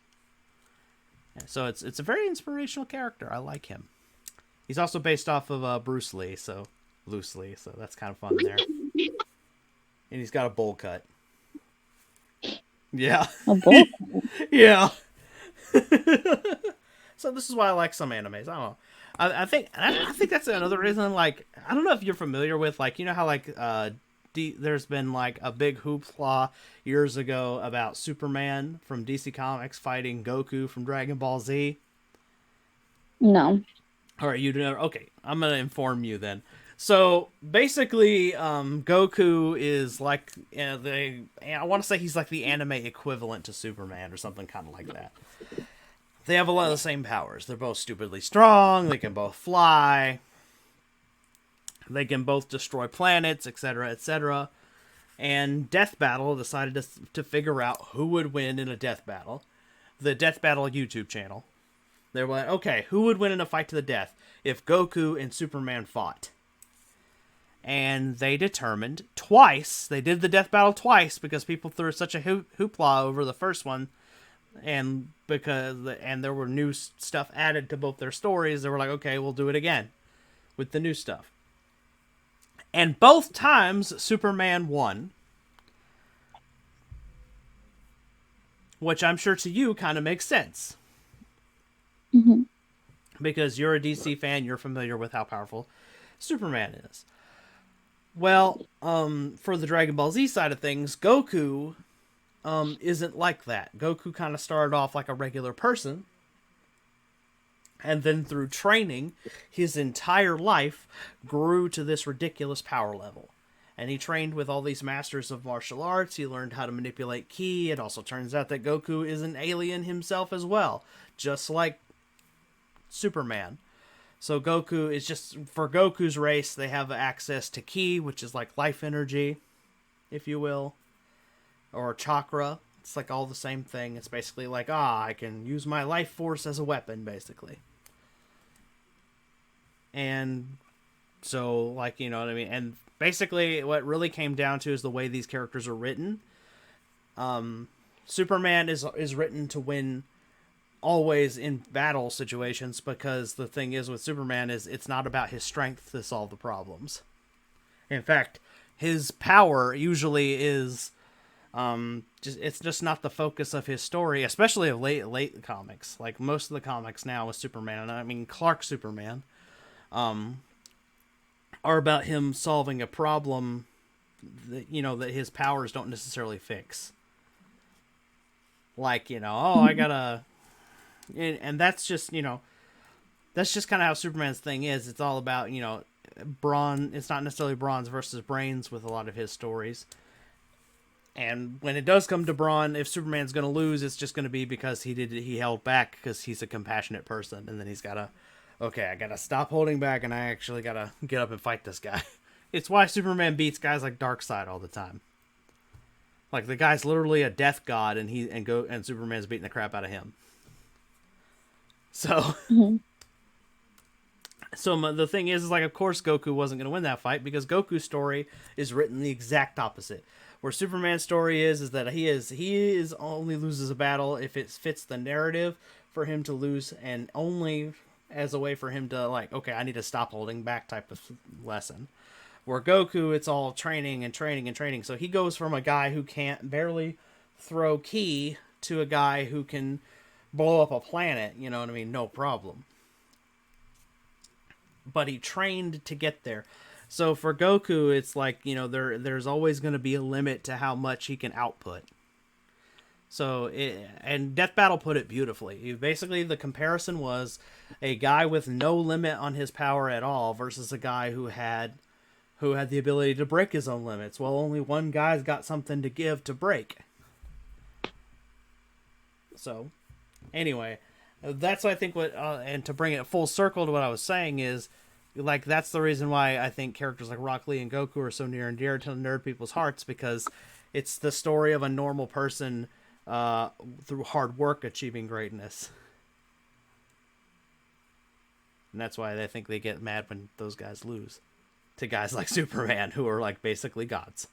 So it's a very inspirational character. I like him. He's also based off of Bruce Lee, so loosely, so that's kind of fun there. And he's got a bowl cut. Yeah, A book. yeah. So this is why I like some animes. I don't know. I think that's another reason. Like, I don't know if you're familiar with, like, you know how like there's been like a big hoopla years ago about Superman from DC Comics fighting Goku from Dragon Ball Z. No. All right, you know. Okay, I'm gonna inform you then. So basically, Goku is like I want to say he's like the anime equivalent to Superman or something kind of like that. They have a lot of the same powers. They're both stupidly strong. They can both fly. They can both destroy planets, etc., etc. And Death Battle decided to figure out who would win in a death battle. The Death Battle YouTube channel. They were like, okay, who would win in a fight to the death if Goku and Superman fought? And they determined twice. They did the death battle twice because people threw such a hoopla over the first one, and there were new stuff added to both their stories. They were like, okay, we'll do it again with the new stuff. And both times Superman won, which I'm sure to you kind of makes sense. Mm-hmm. Because you're a DC fan, you're familiar with how powerful Superman is. Well, for the Dragon Ball Z side of things, Goku isn't like that. Goku kind of started off like a regular person, and then through training, his entire life grew to this ridiculous power level. And he trained with all these masters of martial arts. He learned how to manipulate ki. It also turns out that Goku is an alien himself as well, just like Superman. So Goku is just, for Goku's race, they have access to ki, which is like life energy, if you will, or chakra. It's like all the same thing. It's basically like, I can use my life force as a weapon, basically. And so, like, you know what I mean? And basically, what really came down to is the way these characters are written. Superman is written to win always in battle situations, because the thing is with Superman is it's not about his strength to solve the problems. In fact, his power usually is it's just not the focus of his story, especially of late comics. Like most of the comics now with Superman, I mean Clark Superman, are about him solving a problem that, you know, that his powers don't necessarily fix. Like, you know, I gotta, and that's just, you know, that's just kind of how Superman's thing is. It's all about, you know, brawn. It's not necessarily bronze versus brains with a lot of his stories. And when it does come to brawn, if Superman's going to lose, it's just going to be because he held back because he's a compassionate person, and then he's got to, okay, I got to stop holding back, and I actually got to get up and fight this guy. It's why Superman beats guys like Darkseid all the time. Like, the guy's literally a death god, and Superman's beating the crap out of him. So, so the thing is like, of course Goku wasn't going to win that fight, because Goku's story is written the exact opposite. Where Superman's story is that he is only loses a battle if it fits the narrative for him to lose, and only as a way for him to, like, okay, I need to stop holding back type of lesson. Where Goku, it's all training and training and training. So he goes from a guy who can't barely throw ki to a guy who can blow up a planet, you know what I mean, no problem. But he trained to get there. So for Goku, it's like, you know, there's always going to be a limit to how much he can output. So, and Death Battle put it beautifully. Basically, the comparison was a guy with no limit on his power at all versus a guy who had the ability to break his own limits. Well, only one guy's got something to give to break. So, anyway, that's what I think. And to bring it full circle to what I was saying is, like, that's the reason why I think characters like Rock Lee and Goku are so near and dear to nerd people's hearts, because It's the story of a normal person through hard work achieving greatness. And that's why they think they get mad when those guys lose to guys like Superman, who are like basically gods.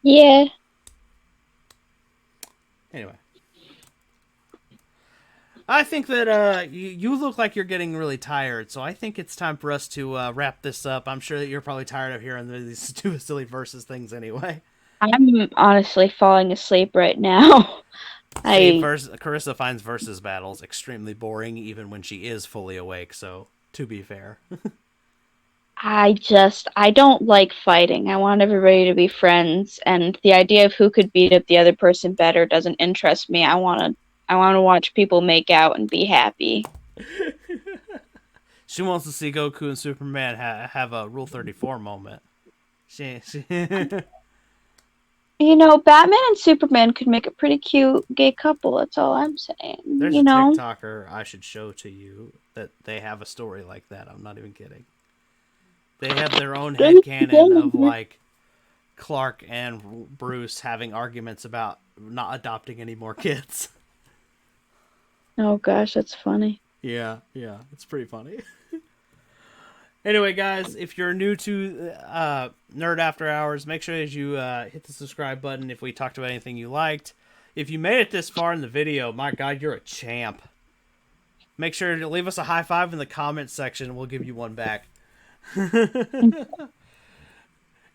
Yeah. Anyway, I think that you look like you're getting really tired, so I think it's time for us to wrap this up. I'm sure that you're probably tired of hearing these two silly versus things anyway. I'm honestly falling asleep right now. See, I Carissa finds versus battles extremely boring, even when she is fully awake. So, to be fair, I don't like fighting. I want everybody to be friends, and the idea of who could beat up the other person better doesn't interest me. I want to watch people make out and be happy. she wants to see Goku and Superman have a Rule 34 moment. They're Batman and Superman could make a pretty cute gay couple. That's all I'm saying. There's a TikToker I should show to you that they have a story like that. I'm not even kidding. They have their own headcanon of like Clark and Bruce having arguments about not adopting any more kids. Oh gosh, that's funny. Yeah, it's pretty funny. Anyway, guys, if you're new to Nerd After Hours, make sure that you hit the subscribe button if we talked about anything you liked. If you made it this far in the video, my God, you're a champ. Make sure to leave us a high five in the comments section. We'll give you one back.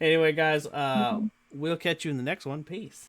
Anyway, guys, we'll catch you in the next one. Peace.